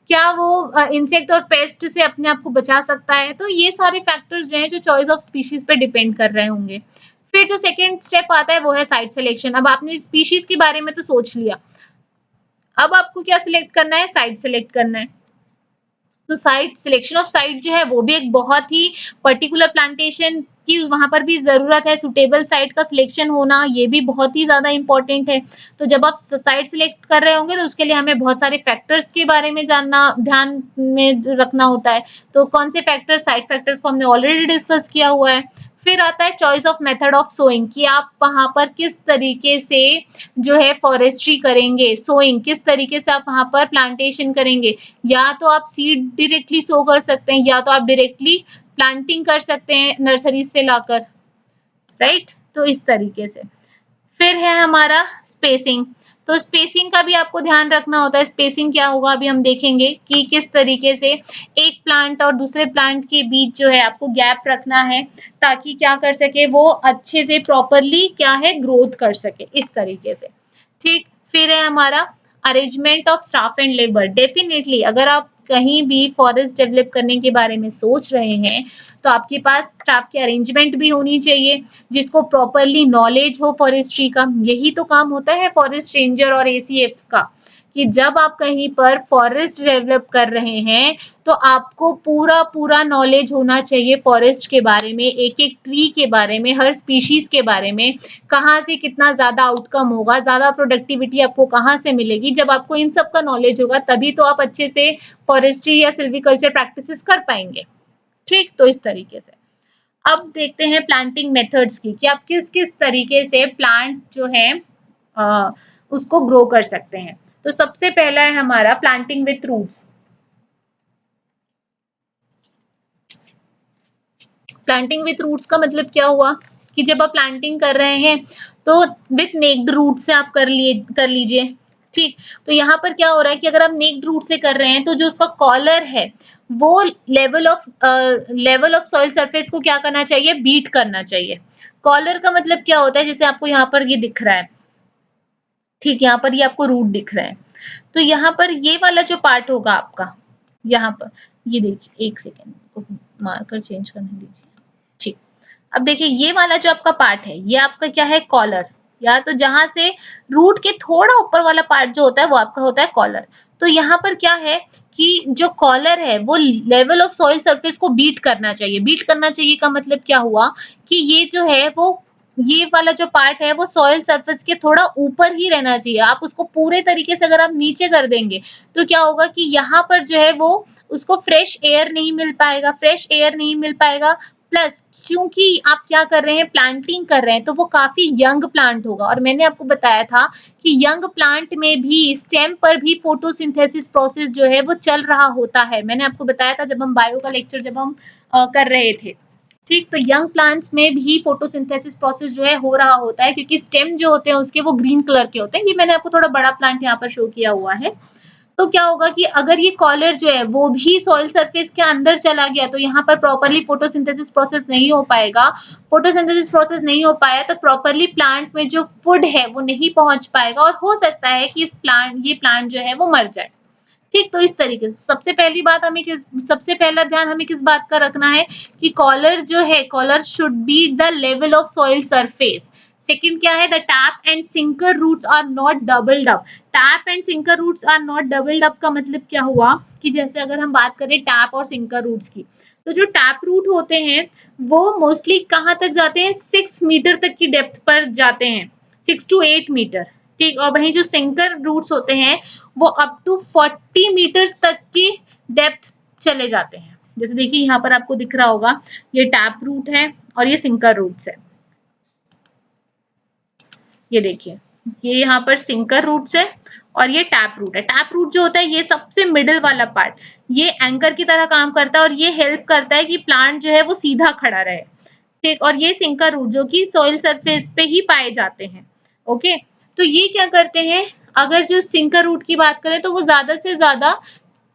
Speaker 1: क्या वो इंसेक्ट और पेस्ट से अपने आप को बचा सकता है। तो ये सारे फैक्टर्स जो हैं जो चॉइस ऑफ स्पीशीज पे डिपेंड कर रहे होंगे। फिर जो सेकेंड स्टेप आता है वो है साइट सिलेक्शन। अब आपने स्पीशीज के बारे में तो सोच लिया, अब आपको क्या सिलेक्ट करना है, साइट सिलेक्ट करना है। तो साइट सिलेक्शन ऑफ साइट जो है वो भी एक बहुत ही पर्टिकुलर प्लांटेशन की वहां पर भी जरूरत है, सुटेबल साइट का सिलेक्शन होना ये भी बहुत ही ज्यादा इंपॉर्टेंट है। तो जब आप साइट सिलेक्ट कर रहे होंगे तो उसके लिए हमें बहुत सारे फैक्टर्स के बारे में जानना, ध्यान में रखना होता है। तो कौन से फैक्टर्स, साइट फैक्टर्स को हमने ऑलरेडी डिस्कस किया हुआ है। फिर आता है choice of method of sowing, कि आप वहां पर किस तरीके से जो है फॉरेस्ट्री करेंगे, सोइंग किस तरीके से आप वहां पर प्लांटेशन करेंगे। या तो आप सीड डायरेक्टली सो कर सकते हैं, या तो आप डायरेक्टली प्लांटिंग कर सकते हैं नर्सरी से लाकर, राइट। तो इस तरीके से फिर है हमारा स्पेसिंग। तो स्पेसिंग का भी आपको ध्यान रखना होता है। स्पेसिंग क्या होगा अभी हम देखेंगे कि किस तरीके से एक प्लांट और दूसरे प्लांट के बीच जो है आपको गैप रखना है, ताकि क्या कर सके वो अच्छे से प्रॉपरली क्या है ग्रोथ कर सके, इस तरीके से, ठीक। फिर है हमारा arrangement of staff and labour. Definitely अगर आप कहीं भी फॉरेस्ट डेवलप करने के बारे में सोच रहे हैं तो आपके पास स्टाफ की अरेंजमेंट भी होनी चाहिए, जिसको प्रॉपरली नॉलेज हो फॉरेस्ट्री का। यही तो काम होता है फॉरेस्ट रेंजर और एसीएफ्स का, कि जब आप कहीं पर फॉरेस्ट डेवलप कर रहे हैं तो आपको पूरा पूरा नॉलेज होना चाहिए फॉरेस्ट के बारे में, एक एक ट्री के बारे में, हर स्पीशीज के बारे में, कहाँ से कितना ज्यादा आउटकम होगा, ज्यादा प्रोडक्टिविटी आपको कहाँ से मिलेगी। जब आपको इन सब का नॉलेज होगा तभी तो आप अच्छे से फॉरेस्ट्री या सिल्वीकल्चर प्रैक्टिसेस कर पाएंगे, ठीक। तो इस तरीके से अब देखते हैं प्लांटिंग मेथड्स की, कि आप किस किस तरीके से प्लांट जो है उसको ग्रो कर सकते हैं। तो सबसे पहला है हमारा planting with roots. Planting with roots का मतलब क्या हुआ कि जब आप प्लांटिंग कर रहे हैं तो विथ नेक्ड रूट से आप कर लीजिए, ठीक। तो यहाँ पर क्या हो रहा है कि अगर आप नेक्ड रूट से कर रहे हैं तो जो उसका कॉलर है वो लेवल ऑफ सॉइल सरफेस को क्या करना चाहिए, बीट करना चाहिए। कॉलर का मतलब क्या होता है, जैसे आपको यहाँ पर ये दिख रहा है, ठीक, यहाँ पर ये आपको रूट दिख रहा है। तो यहाँ पर ये वाला जो पार्ट होगा आपका, यहाँ पर ये देखिए, एक सेकेंड मार्कर चेंज करने दीजिए, ठीक। अब देखिए ये वाला जो आपका पार्ट है ये आपका क्या है, कॉलर, या तो जहां से रूट के थोड़ा ऊपर वाला पार्ट जो होता है वो आपका होता है कॉलर। तो यहाँ पर क्या है कि जो कॉलर है वो लेवल ऑफ सॉइल सरफेस को बीट करना चाहिए। बीट करना चाहिए का मतलब क्या हुआ कि ये जो है वो ये वाला जो पार्ट है वो सॉइल सरफेस के थोड़ा ऊपर ही रहना चाहिए। आप उसको पूरे तरीके से अगर आप नीचे कर देंगे तो क्या होगा कि यहाँ पर जो है वो उसको फ्रेश एयर नहीं मिल पाएगा, फ्रेश एयर नहीं मिल पाएगा। प्लस क्योंकि आप क्या कर रहे हैं, प्लांटिंग कर रहे हैं, तो वो काफी यंग प्लांट होगा। और मैंने आपको बताया था कि यंग प्लांट में भी स्टेम पर भी फोटोसिंथेसिस प्रोसेस जो है वो चल रहा होता है। मैंने आपको बताया था जब हम बायो का लेक्चर जब हम कर रहे थे। ठीक, तो यंग प्लांट्स में भी फोटोसिंथेसिस प्रोसेस जो है हो रहा होता है, क्योंकि स्टेम जो होते हैं उसके वो ग्रीन कलर के होते हैं। ये मैंने आपको थोड़ा बड़ा प्लांट यहाँ पर शो किया हुआ है। तो क्या होगा कि अगर ये कॉलर जो है वो भी सॉइल सरफेस के अंदर चला गया तो यहाँ पर प्रॉपर्ली फोटोसिंथेसिस प्रोसेस नहीं हो पाएगा। फोटोसिंथेसिस प्रोसेस नहीं हो पाया तो प्रॉपर्ली प्लांट में जो फूड है वो नहीं पहुंच पाएगा, और हो सकता है कि ये प्लांट जो है वो मर जाए। ठीक, तो इस तरीके से सबसे पहला ध्यान हमें किस बात का रखना है कि कॉलर जो है, collar should be the level of soil surface. Second क्या है, the tap and sinker roots are not doubled up. Tap and sinker roots are not doubled up का मतलब क्या हुआ कि जैसे अगर हम बात करें टैप और सिंकर रूट्स की, तो जो टैप रूट होते हैं वो मोस्टली कहाँ तक जाते हैं, 6 मीटर तक की डेप्थ पर जाते हैं, 6 to 8 मीटर। ठीक, और वहीं जो सिंकर रूट्स होते हैं वो अप टू 40 मीटर्स तक की डेप्थ चले जाते हैं। जैसे देखिए यहाँ पर आपको दिख रहा होगा, ये टैप रूट है और ये सिंकर रूट्स है। ये देखिए, ये यहाँ पर सिंकर रूट्स है और ये टैप रूट है। टैप रूट जो होता है ये सबसे मिडिल वाला पार्ट, ये एंकर की तरह काम करता है और ये हेल्प करता है कि प्लांट जो है वो सीधा खड़ा रहे। ठीक, और ये सिंकर रूट जो कि सॉइल सरफेस पे ही पाए जाते हैं। ओके, तो ये क्या करते हैं, अगर जो सिंकर रूट की बात करें तो वो ज्यादा से ज्यादा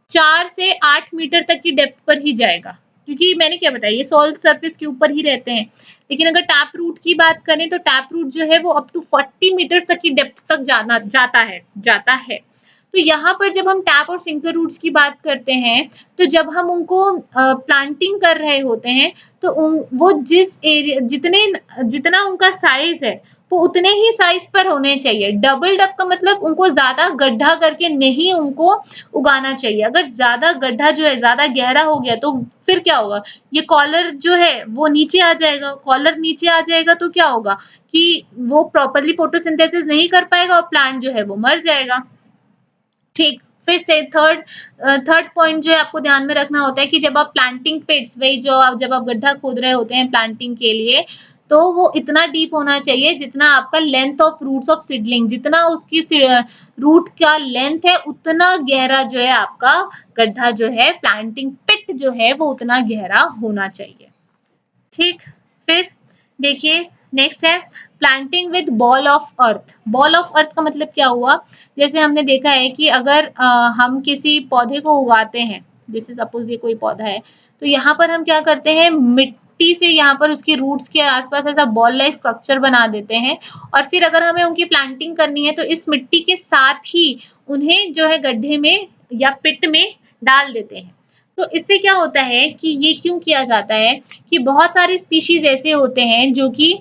Speaker 1: 4 से 8 मीटर तक की डेप्थ पर ही जाएगा, क्योंकि मैंने क्या बताया ये सॉइल सरफेस के ऊपर ही रहते हैं। लेकिन अगर टैप रूट की बात करें तो टैप रूट जो है वो अप टू 40 मीटर तक की डेप्थ तक जाता है। तो यहाँ पर जब हम टैप और सिंकर रूट्स की बात करते हैं, तो जब हम उनको प्लांटिंग कर रहे होते हैं तो वो जिस एरिया जितना उनका साइज है वो उतने ही साइज पर होने चाहिए। डबल डप का मतलब उनको ज्यादा गड्ढा करके नहीं उनको उगाना चाहिए। अगर ज्यादा गड्ढा जो है ज्यादा गहरा हो गया तो फिर क्या होगा, ये कॉलर जो है वो नीचे आ जाएगा। कॉलर नीचे आ जाएगा तो क्या होगा कि वो प्रॉपरली फोटोसिंथेसिस नहीं कर पाएगा और प्लांट जो है वो मर जाएगा। ठीक, फिर से थर्ड पॉइंट जो है आपको ध्यान में रखना होता है कि जब आप प्लांटिंग पिट्स, वही जो आप जब आप गड्ढा खोद रहे होते हैं प्लांटिंग के लिए, तो वो इतना डीप होना चाहिए जितना आपका length of roots of seedling, जितना उसकी रूट का लेंथ है उतना गहरा जो है आपका गड्ढा जो है, प्लांटिंग पिट जो है वो उतना गहरा होना चाहिए। ठीक, फिर देखिए नेक्स्ट है planting with ball of earth. Ball of earth का मतलब क्या हुआ, जैसे हमने देखा है कि अगर हम किसी पौधे को उगाते हैं, जैसे सपोज ये कोई पौधा है, तो यहाँ पर हम क्या करते हैं, मिट्टी से यहाँ पर उसकी रूट्स के आसपास ऐसा बॉल लाइक स्ट्रक्चर बना देते हैं, और फिर अगर हमें उनकी प्लांटिंग करनी है तो इस मिट्टी के साथ ही उन्हें जो है गड्ढे में या पिट में डाल देते हैं। तो इससे क्या होता है कि ये क्यों किया जाता है कि बहुत सारे स्पीशीज ऐसे होते हैं जो कि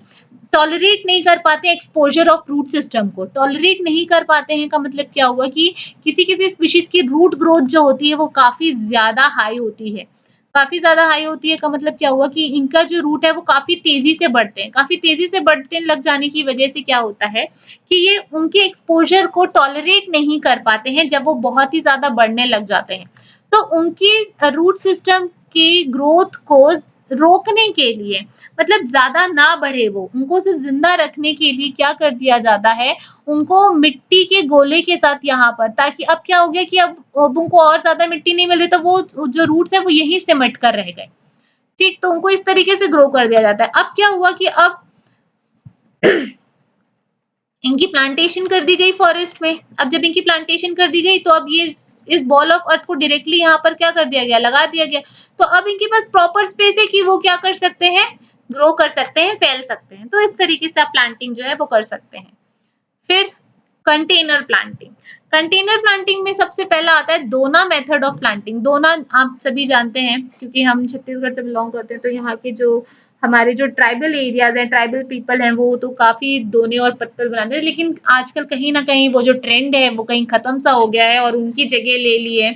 Speaker 1: टॉलरेट नहीं कर पाते एक्सपोजर ऑफ रूट सिस्टम को। टॉलरेट नहीं कर पाते हैं का मतलब क्या हुआ कि किसी किसी स्पीशीज की रूट ग्रोथ जो होती है वो काफी ज्यादा हाई होती है। काफी ज्यादा हाई होती है का मतलब क्या हुआ कि इनका जो रूट है वो काफी तेजी से बढ़ते हैं। काफी तेजी से बढ़ते लग जाने की वजह से क्या होता है कि ये उनके एक्सपोजर को टॉलरेट नहीं कर पाते हैं जब वो बहुत ही ज्यादा बढ़ने लग जाते हैं। तो उनकी रूट सिस्टम की ग्रोथ को रोकने के लिए, मतलब ज्यादा ना बढ़े वो, उनको सिर्फ जिंदा रखने के लिए क्या कर दिया जाता है, उनको मिट्टी के गोले के साथ यहाँ पर, ताकि अब क्या हो गया कि अब उनको और ज्यादा मिट्टी नहीं मिल रही तो वो जो रूट्स है वो यहीं सिमट कर रह गए। ठीक, तो उनको इस तरीके से ग्रो कर दिया जाता है। अब क्या हुआ कि अब इनकी प्लांटेशन कर दी गई फॉरेस्ट में। अब जब इनकी प्लांटेशन कर दी गई तो अब ये इस बॉल ऑफ अर्थ को डायरेक्टली यहाँ पर क्या कर दिया गया, लगा दिया गया। तो अब इनके पास प्रॉपर स्पेस है कि वो क्या कर सकते हैं, ग्रो कर सकते हैं, फैल सकते हैं। तो इस तरीके से आप प्लांटिंग जो है वो कर सकते हैं। फिर कंटेनर प्लांटिंग। कंटेनर प्लांटिंग में सबसे पहला आता है दोना मेथड ऑफ प्लांटिंग। दोना आप सभी जानते हैं क्योंकि हम छत्तीसगढ़ से बिलोंग करते हैं, तो यहाँ के जो हमारे जो ट्राइबल एरियाज हैं, ट्राइबल पीपल हैं, वो तो काफी दोने और पत्तल बनाते हैं। लेकिन आजकल कहीं ना कहीं वो जो ट्रेंड है वो कहीं खत्म सा हो गया है और उनकी जगह ले ली है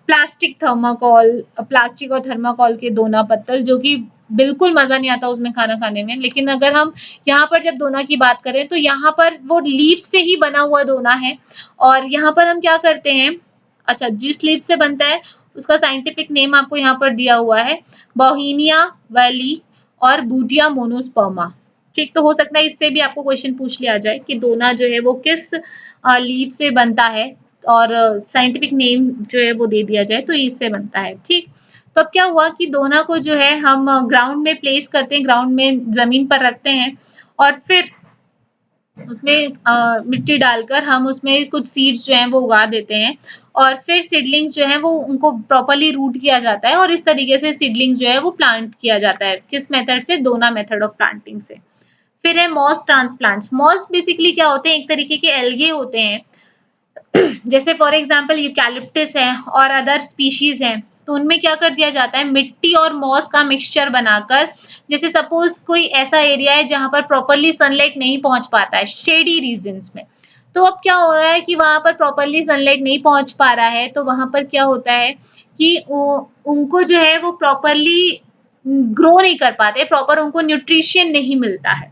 Speaker 1: प्लास्टिक और थर्माकोल के दोना पत्तल, जो कि बिल्कुल मजा नहीं आता उसमें खाना खाने में। लेकिन अगर हम यहाँ पर जब दोना की बात करें तो यहाँ पर वो लीफ से ही बना हुआ दोना है। और यहाँ पर हम क्या करते हैं, अच्छा जिस लीफ से बनता है उसका साइंटिफिक नेम आपको यहाँ पर दिया हुआ है, बॉहिनिया वैली और बूटिया मोनोस्पर्मा। ठीक, तो हो सकता है इससे भी आपको क्वेश्चन पूछ लिया जाए कि दोना जो है वो किस लीफ से बनता है और साइंटिफिक नेम जो है वो दे दिया जाए तो इससे बनता है। ठीक, तो अब क्या हुआ कि दोना को जो है हम ग्राउंड में प्लेस करते हैं, ग्राउंड में जमीन पर रखते हैं और फिर उसमें मिट्टी डालकर हम उसमें कुछ सीड्स जो हैं वो उगा देते हैं और फिर सीडलिंग्स जो हैं वो उनको प्रॉपर्ली रूट किया जाता है और इस तरीके से सीडलिंग्स जो है वो प्लांट किया जाता है। किस मेथड से? डोना मेथड ऑफ प्लांटिंग से। फिर है मॉस ट्रांसप्लांट्स। मॉस बेसिकली क्या होते हैं? एक तरीके के एल्गे होते हैं, जैसे फॉर एग्जांपल यूकैलिप्टस है और अदर स्पीशीज हैं, तो उनमें क्या कर दिया जाता है, मिट्टी और मॉस का मिक्सचर बनाकर, जैसे सपोज कोई ऐसा एरिया है जहां पर प्रॉपरली सनलाइट नहीं पहुंच पाता है, शेडी रीजन्स में, तो अब क्या हो रहा है कि वहां पर प्रॉपरली सनलाइट नहीं पहुंच पा रहा है, तो वहां पर क्या होता है कि उनको जो है वो प्रॉपरली ग्रो नहीं कर पाते, प्रॉपर उनको न्यूट्रिशन नहीं मिलता है।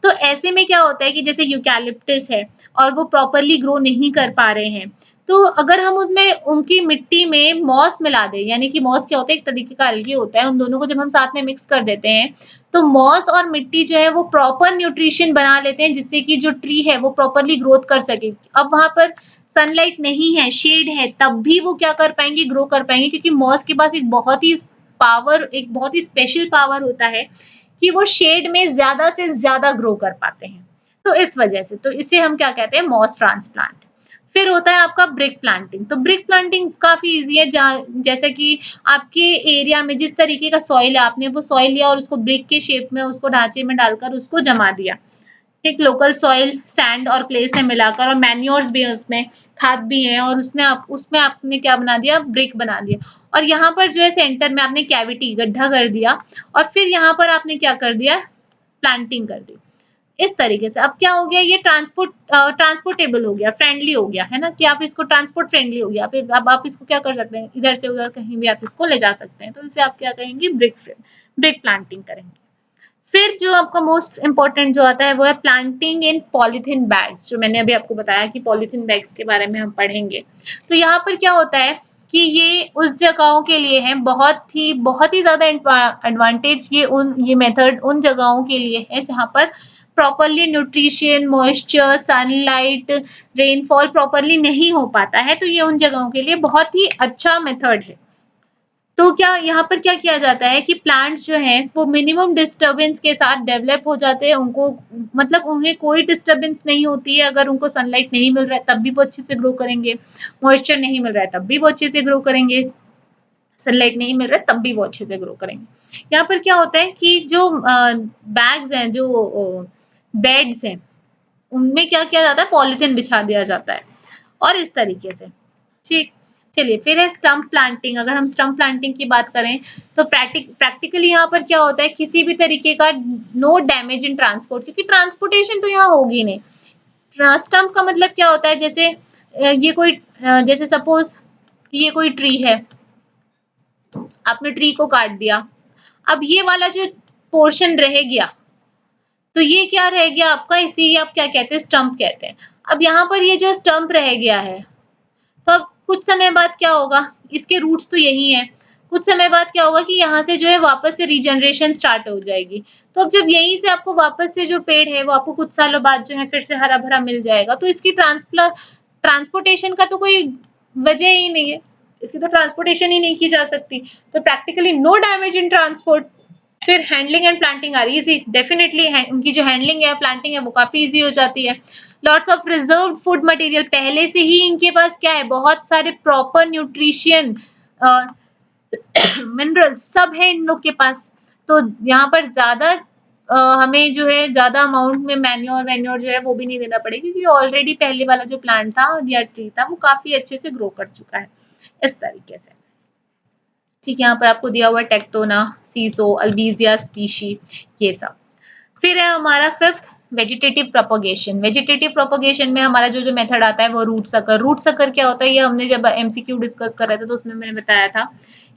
Speaker 1: तो ऐसे में क्या होता है कि जैसे यूकैलिप्टस है और वो प्रॉपरली ग्रो नहीं कर पा रहे हैं, तो अगर हम उसमें उनकी मिट्टी में मॉस मिला दें, यानी कि मॉस क्या होता है, एक तरीके का अलगे होता है, उन दोनों को जब हम साथ में मिक्स कर देते हैं तो मॉस और मिट्टी जो है वो प्रॉपर न्यूट्रिशन बना लेते हैं, जिससे कि जो ट्री है वो प्रॉपरली ग्रोथ कर सके। अब वहां पर सनलाइट नहीं है, शेड है, तब भी वो क्या कर पाएंगे, ग्रो कर पाएंगे, क्योंकि मॉस के पास एक बहुत ही पावर, एक बहुत ही स्पेशल पावर होता है कि वो शेड में ज्यादा से ज्यादा ग्रो कर पाते हैं। तो इस वजह से, तो इसे हम क्या कहते हैं, मॉस ट्रांसप्लांट। फिर होता है आपका ब्रिक प्लांटिंग। तो ब्रिक प्लांटिंग काफी इजी है, जैसे कि आपके एरिया में जिस तरीके का सॉइल है, आपने वो सॉइल लिया और उसको ब्रिक के शेप में, उसको ढांचे में डालकर उसको जमा दिया, एक लोकल सॉइल सैंड और क्ले से मिलाकर, और मैन्योर्स भी है उसमें, खाद भी है, और उसमें आपने क्या बना दिया, ब्रिक बना दिया, और यहाँ पर जो है सेंटर में आपने कैविटी, गड्ढा कर दिया, और फिर यहाँ पर आपने क्या कर दिया, प्लांटिंग कर दी। इस तरीके से अब क्या हो गया, ये ट्रांसपोर्टेबल हो गया, फ्रेंडली हो गया, है ना, कि आप इसको ट्रांसपोर्ट फ्रेंडली हो गया। अब आप इसको क्या कर सकते हैं, इधर से उधर कहीं भी आप इसको ले जा सकते हैं, तो इसे आप क्या कहेंगे, ब्रिक प्लांटिंग करेंगे। फिर जो आपका मोस्ट इंपॉर्टेंट जो आता है वो है प्लांटिंग इन पॉलीथीन बैग्स, जो मैंने अभी आपको बताया कि पॉलीथीन बैग्स के बारे में हम पढ़ेंगे। तो यहाँ पर क्या होता है कि ये उस जगहों के लिए है, बहुत ही ज्यादा एडवांटेज, ये मेथड उन जगहों के लिए है जहां पर properly nutrition, moisture, sunlight, rainfall properly नहीं हो पाता है, तो ये उन जगहों के लिए बहुत ही अच्छा मेथड है। तो क्या यहाँ पर क्या किया जाता है कि प्लांट्स जो हैं वो मिनिमम डिस्टरबेंस के साथ डेवलप हो जाते हैं, उनको मतलब उन्हें कोई डिस्टरबेंस नहीं होती है, अगर उनको सनलाइट नहीं मिल रहा है तब भी वो अच्छे से ग्रो करेंगे, मॉइस्चर नहीं मिल रहा है तब भी वो अच्छे से ग्रो करेंगे, सनलाइट नहीं मिल रहा है तब भी वो अच्छे से ग्रो करेंगे। यहाँ पर क्या होता है कि जो बैग्स हैं, जो बेड्स हैं, उनमें क्या किया जाता है, पॉलीथिन बिछा दिया जाता है, और इस तरीके से, ठीक। चलिए, फिर है स्टम्प प्लांटिंग। अगर हम स्टम्प प्लांटिंग की बात करें तो प्रैक्टिकली यहाँ पर क्या होता है, किसी भी तरीके का नो डैमेज इन ट्रांसपोर्ट, क्योंकि ट्रांसपोर्टेशन तो यहाँ होगी नहीं। स्टम्प का मतलब क्या होता है, जैसे ये कोई जैसे सपोज ये कोई ट्री है, आपने ट्री को काट दिया, अब ये वाला जो पोर्शन रह गया, तो ये क्या रह गया आपका, इसी आप क्या कहते हैं, स्टम्प कहते हैं। अब यहाँ पर ये जो स्टम्प रह गया है, तो अब कुछ समय बाद क्या होगा, इसके रूट्स तो यही है, कुछ समय बाद क्या होगा कि यहाँ से जो है वापस से रीजनरेशन स्टार्ट हो जाएगी। तो अब जब यहीं से आपको वापस से जो पेड़ है वो आपको कुछ सालों बाद जो है फिर से हरा भरा मिल जाएगा, तो इसकी ट्रांसपोर्टेशन का तो कोई वजह ही नहीं है, इसकी तो ट्रांसपोर्टेशन ही नहीं की जा सकती, तो practically no damage in transport. फिर handling and planting are easy, definitely उनकी जो हैंडलिंग है, प्लांटिंग है, वो काफी इजी हो जाती है। Lots of reserve food material, पहले से ही इनके पास क्या है, बहुत सारे प्रॉपर न्यूट्रिशन मिनरल्स सब है इन लोग के पास, तो यहाँ पर ज्यादा हमें जो है ज्यादा अमाउंट में मैन्योर जो है वो भी नहीं देना पड़ेगा, क्योंकि ऑलरेडी पहले वाला जो प्लांट था या ट्री था वो काफी अच्छे से ग्रो कर चुका है, इस तरीके से। ठीक है, यहाँ पर आपको दिया हुआ टेक्टोना, सीसो, अल्बीजिया स्पीशी, ये सब। फिर है हमारा fifth, vegetative propagation. Vegetative propagation में हमारा जो मेथड आता है वो रूट सकर। रूट सकर क्या होता है, ये हमने जब एमसीक्यू डिस्कस कर रहे थे तो उसमें मैंने बताया था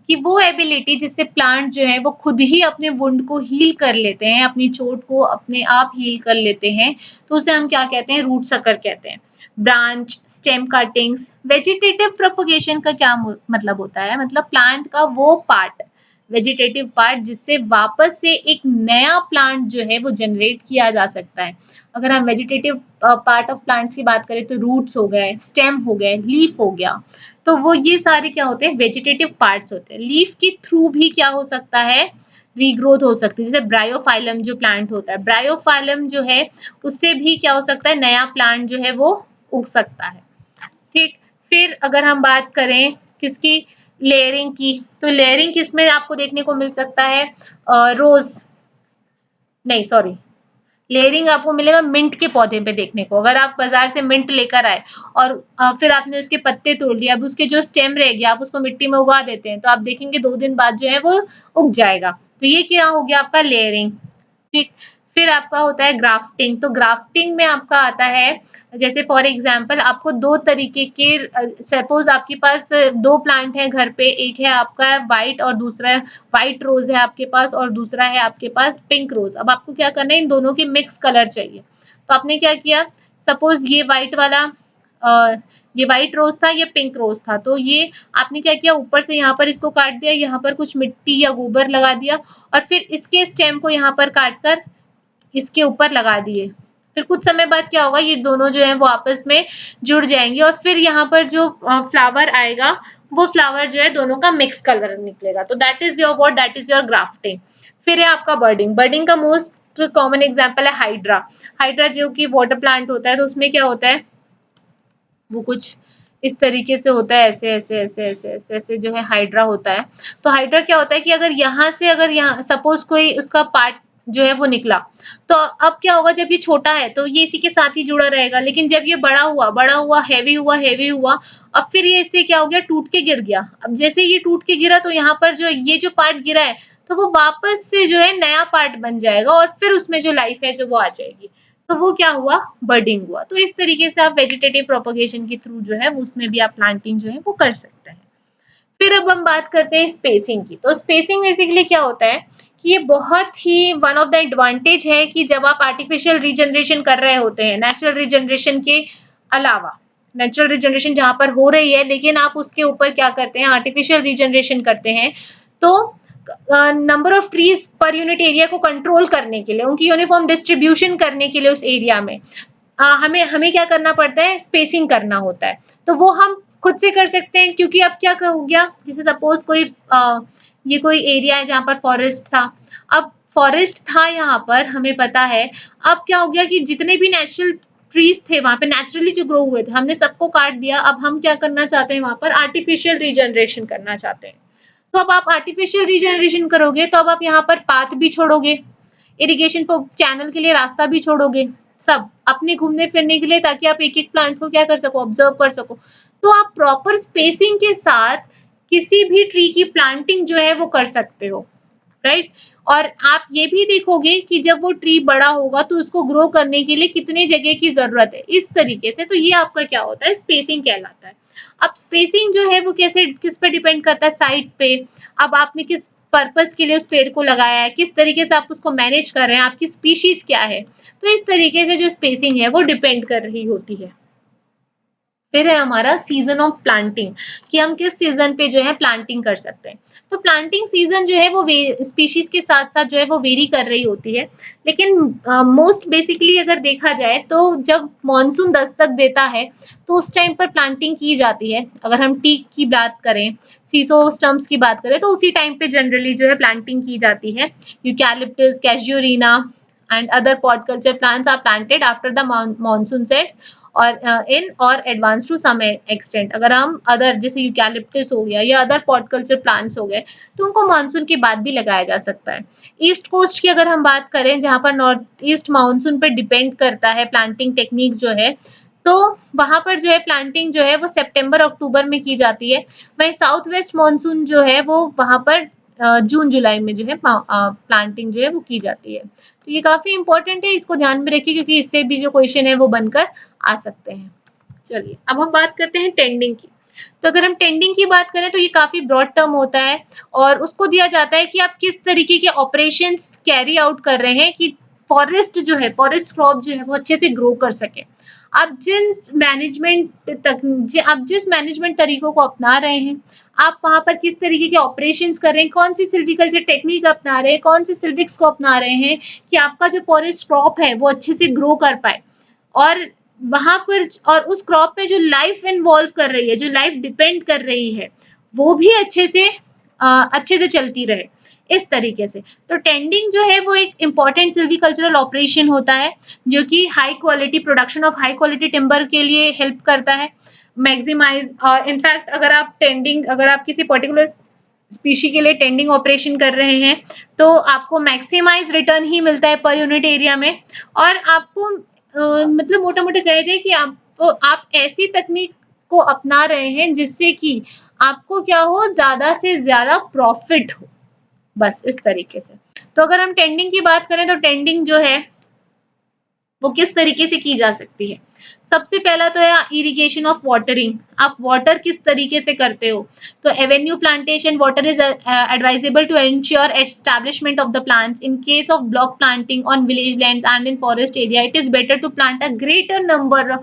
Speaker 1: कि वो एबिलिटी जिससे प्लांट जो है वो खुद ही अपने वुंड को हील कर लेते हैं, अपनी चोट को अपने आप हील कर लेते हैं, तो उसे हम क्या कहते हैं, रूट सकर कहते हैं। Branch, stem cuttings. Vegetative propagation का क्या मतलब होता है, मतलब प्लांट का वो पार्ट, वेजिटेटिव पार्ट जिससे वापस से एक नया प्लांट जो है वो जनरेट किया जा सकता है। अगर हम वेजिटेटिव पार्ट ऑफ प्लांट्स की बात करें तो रूट्स हो गए, स्टेम हो गए, लीफ हो गया, तो वो ये सारे क्या होते हैं, वेजिटेटिव पार्ट्स होते हैं। लीफ के थ्रू भी क्या हो सकता है, रीग्रोथ हो सकती है। जैसे ब्रायोफाइलम जो प्लांट होता है, ब्रायोफाइलम जो है उससे भी क्या हो सकता है, नया प्लांट जो है वो उग सकता है। ठीक, फिर अगर हम बात करें किसकी, लेयरिंग की, तो लेयरिंग किसमें आपको देखने को मिल सकता है, रोज नहीं सॉरी, लेयरिंग आपको मिलेगा मिंट के पौधे पे देखने को। अगर आप बाजार से मिंट लेकर आए और फिर आपने उसके पत्ते तोड़ लिए, अब उसके जो स्टेम रह गया आप उसको मिट्टी में उगा देते हैं, तो आप देखेंगे 2 दिन बाद जो है वो उग जाएगा। तो ये क्या हो गया आपका लेयरिंग। ठीक, फिर आपका होता है ग्राफ्टिंग। तो ग्राफ्टिंग में आपका आता है, जैसे फॉर एग्जांपल आपको 2 तरीके के, सपोज आपके पास 2 प्लांट हैं घर पे, एक है आपका व्हाइट और दूसरा व्हाइट रोज है आपके पास और दूसरा है आपके पास पिंक रोज। अब आपको क्या करना है, इन दोनों के मिक्स कलर चाहिए। तो आपने क्या किया, सपोज ये व्हाइट वाला, ये व्हाइट रोज था, ये पिंक रोज था, तो ये आपने क्या किया, ऊपर से यहाँ पर इसको काट दिया, यहाँ पर कुछ मिट्टी या गोबर लगा दिया और फिर इसके स्टेम को यहाँ पर काट कर इसके ऊपर लगा दिए। फिर कुछ समय बाद क्या होगा, ये दोनों जो है वो आपस में जुड़ जाएंगे और फिर यहाँ पर जो फ्लावर आएगा वो फ्लावर जो है दोनों का मिक्स कलर निकलेगा। तो that is your what, that is your grafting. फिर है आपका बर्डिंग। बर्डिंग का मोस्ट कॉमन एग्जांपल है हाइड्रा। हाइड्रा जो कि वाटर प्लांट होता है, तो उसमें क्या होता है, वो कुछ इस तरीके से होता है, ऐसे ऐसे ऐसे ऐसे ऐसे ऐसे जो है हाइड्रा होता है। तो हाइड्रा क्या होता है कि अगर यहाँ से, अगर यहाँ सपोज कोई उसका पार्ट जो है वो निकला, तो अब क्या होगा, जब ये छोटा है तो ये इसी के साथ ही जुड़ा रहेगा, लेकिन जब ये बड़ा हुआ हैवी हुआ, अब फिर ये इससे क्या हो गया, टूट के गिर गया। अब जैसे ये टूट के गिरा तो यहाँ पर जो ये जो पार्ट गिरा है, तो वो वापस से जो है नया पार्ट बन जाएगा और फिर उसमें जो लाइफ है जो वो आ जाएगी। तो वो क्या हुआ, बर्डिंग हुआ। तो इस तरीके से आप वेजिटेटिव प्रोपगेशन के थ्रू जो है उसमें भी आप प्लांटिंग जो है वो कर सकते हैं। फिर अब हम बात करते हैं स्पेसिंग की। तो स्पेसिंग बेसिकली क्या होता है कि ये बहुत ही वन ऑफ द एडवांटेज है कि जब आप आर्टिफिशियल रीजनरेशन कर रहे होते हैं, नेचुरल रीजनरेशन के अलावा, नेचुरल रीजनरेशन जहां पर हो रही है लेकिन आप उसके ऊपर क्या करते हैं, आर्टिफिशियल रीजनरेशन करते हैं, तो number of trees per unit area को कंट्रोल करने के लिए, उनकी यूनिफॉर्म डिस्ट्रीब्यूशन करने के लिए उस एरिया में हमें हमें क्या करना पड़ता है, स्पेसिंग करना होता है। तो वो हम खुद से कर सकते हैं, क्योंकि अब क्या हो गया, जैसे सपोज कोई ये कोई एरिया है जहां पर फॉरेस्ट था, अब फॉरेस्ट था यहाँ पर हमें पता है, अब क्या हो गया कि जितने भी नेचुरल ट्रीज थे वहां पे नेचुरली जो ग्रो हुए थे, हमने सबको काट दिया। अब हम क्या करना चाहते हैं, वहां पर आर्टिफिशियल रीजनरेशन करना चाहते हैं। तो अब आप आर्टिफिशियल रीजनरेशन करोगे तो अब आप यहाँ पर पाथ भी छोड़ोगे, इरिगेशन चैनल के लिए रास्ता भी छोड़ोगे, सब अपने घूमने फिरने के लिए, ताकि आप एक एक प्लांट को क्या कर सको, ऑब्जर्व कर सको। तो आप प्रॉपर स्पेसिंग के साथ किसी भी ट्री की प्लांटिंग जो है वो कर सकते हो, राइट। और आप ये भी देखोगे कि जब वो ट्री बड़ा होगा तो उसको ग्रो करने के लिए कितने जगह की जरूरत है, इस तरीके से। तो ये आपका क्या होता है, स्पेसिंग कहलाता है। अब स्पेसिंग जो है वो कैसे, किस पे डिपेंड करता है, साइट पे। अब आपने किस पर्पस के लिए उस पेड़ को लगाया है, किस तरीके से आप उसको मैनेज कर रहे हैं, आपकी स्पीशीज क्या है, तो इस तरीके से जो स्पेसिंग है वो डिपेंड कर रही होती है। फिर है हमारा सीजन ऑफ प्लांटिंग, कि हम किस सीजन पे जो है प्लांटिंग कर सकते हैं। तो प्लांटिंग सीजन जो है वो स्पीशीज के साथ साथ जो है वो वेरी कर रही होती है, लेकिन मोस्ट बेसिकली अगर देखा जाए तो जब मॉनसून दस्तक देता है तो उस टाइम पर प्लांटिंग की जाती है। अगर हम टीक की बात करें, सीसो स्टम्प्स की बात करें, तो उसी टाइम पे जनरली जो है प्लांटिंग की जाती है। Eucalyptus, casuarina and other podculture plants are planted after the monsoon sets और इन और एडवांस टू सम एक्सटेंट। अगर हम अदर जैसे यूकैलिप्टस हो गया या अदर पॉटकल्चर प्लांट्स हो गए तो उनको मानसून के बाद भी लगाया जा सकता है। ईस्ट कोस्ट की अगर हम बात करें, जहां पर नॉर्थ ईस्ट मानसून पर डिपेंड करता है प्लांटिंग टेक्निक जो है, तो वहां पर जो है प्लांटिंग जो है वो सितंबर अक्टूबर में की जाती है। वहीं साउथ वेस्ट मानसून जो है वो वहां पर जून जुलाई में जो है प्लांटिंग जो है वो की जाती है। तो ये काफी इंपॉर्टेंट है, इसको ध्यान में रखिए क्योंकि इससे भी जो क्वेश्चन है वो बनकर आ सकते हैं। चलिए अब हम बात करते हैं टेंडिंग की। तो अगर हम टेंडिंग की बात करें तो ये काफी ब्रॉड टर्म होता है और उसको दिया जाता है कि आप किस तरीके के ऑपरेशंस कैरी आउट कर रहे हैं कि फॉरेस्ट जो है, फॉरेस्ट क्रॉप जो है वो अच्छे से ग्रो कर सके। आप जिस मैनेजमेंट तरीकों को अपना रहे हैं, आप वहां पर किस तरीके के ऑपरेशंस कर रहे हैं, कौन सी सिल्विकल्चर टेक्निक अपना रहे हैं, कौन सी सिल्विक्स को अपना रहे हैं कि आपका जो फॉरेस्ट क्रॉप है वो अच्छे से ग्रो कर पाए। और वहां पर और उस क्रॉप पे जो लाइफ इन्वॉल्व कर रही है, जो लाइफ डिपेंड कर रही है, वो भी अच्छे से चलती रहे, इस तरीके से। तो टेंडिंग जो है वो एक इम्पॉर्टेंट सिल्वीकल्चरल ऑपरेशन होता है, जो कि high quality production of high quality timber के लिए हेल्प करता है, मैक्सिमाइज। इनफैक्ट अगर आप किसी पर्टिकुलर स्पीशी के लिए टेंडिंग ऑपरेशन कर रहे हैं, तो आपको मैक्सिमाइज रिटर्न ही मिलता है पर यूनिट एरिया में। और आपको मतलब मोटा मोटा कहा जाए कि आप ऐसी तकनीक को अपना रहे हैं जिससे कि आपको क्या हो, ज्यादा से ज्यादा प्रॉफिट हो, बस इस तरीके से। तो अगर हम टेंडिंग की बात करें, तो टेंडिंग जो है वो किस तरीके से की जा सकती है। सबसे पहला तो है इरिगेशन ऑफ वाटरिंग। आप वाटर किस तरीके से करते हो, तो avenue plantation water is advisable to ensure establishment of the plants in case of block planting on village lands and in forest area it is better to plant a greater number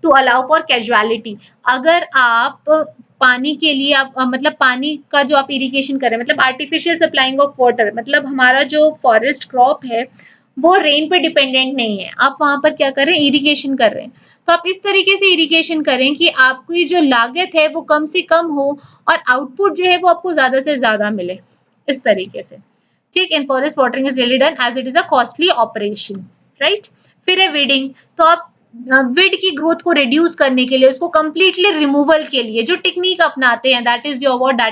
Speaker 1: to allow for casualty. अगर आप पानी के लिए आप मतलब पानी का जो आप इरिगेशन कर रहे हैं, मतलब आर्टिफिशियल सप्लाइंग ऑफ वाटर, मतलब हमारा जो फॉरेस्ट क्रॉप है वो रेन पे डिपेंडेंट नहीं है, आप वहां पर क्या कर रहे हैं, इरिगेशन कर रहे हैं। तो आप इस तरीके से इरिगेशन करें कि आपकी जो लागत है वो कम से कम हो और आउटपुट जो है वो आपको ज्यादा से ज्यादा मिले, इस तरीके से। ठीक, in forest watering is really done as it is a costly operation, right. फिर है वीडिंग। तो आप विड की ग्रोथ को रिड्यूस करने के लिए, उसको कंप्लीटली रिमूवल के लिए जो टेक्निक अपनाते हैं, दैट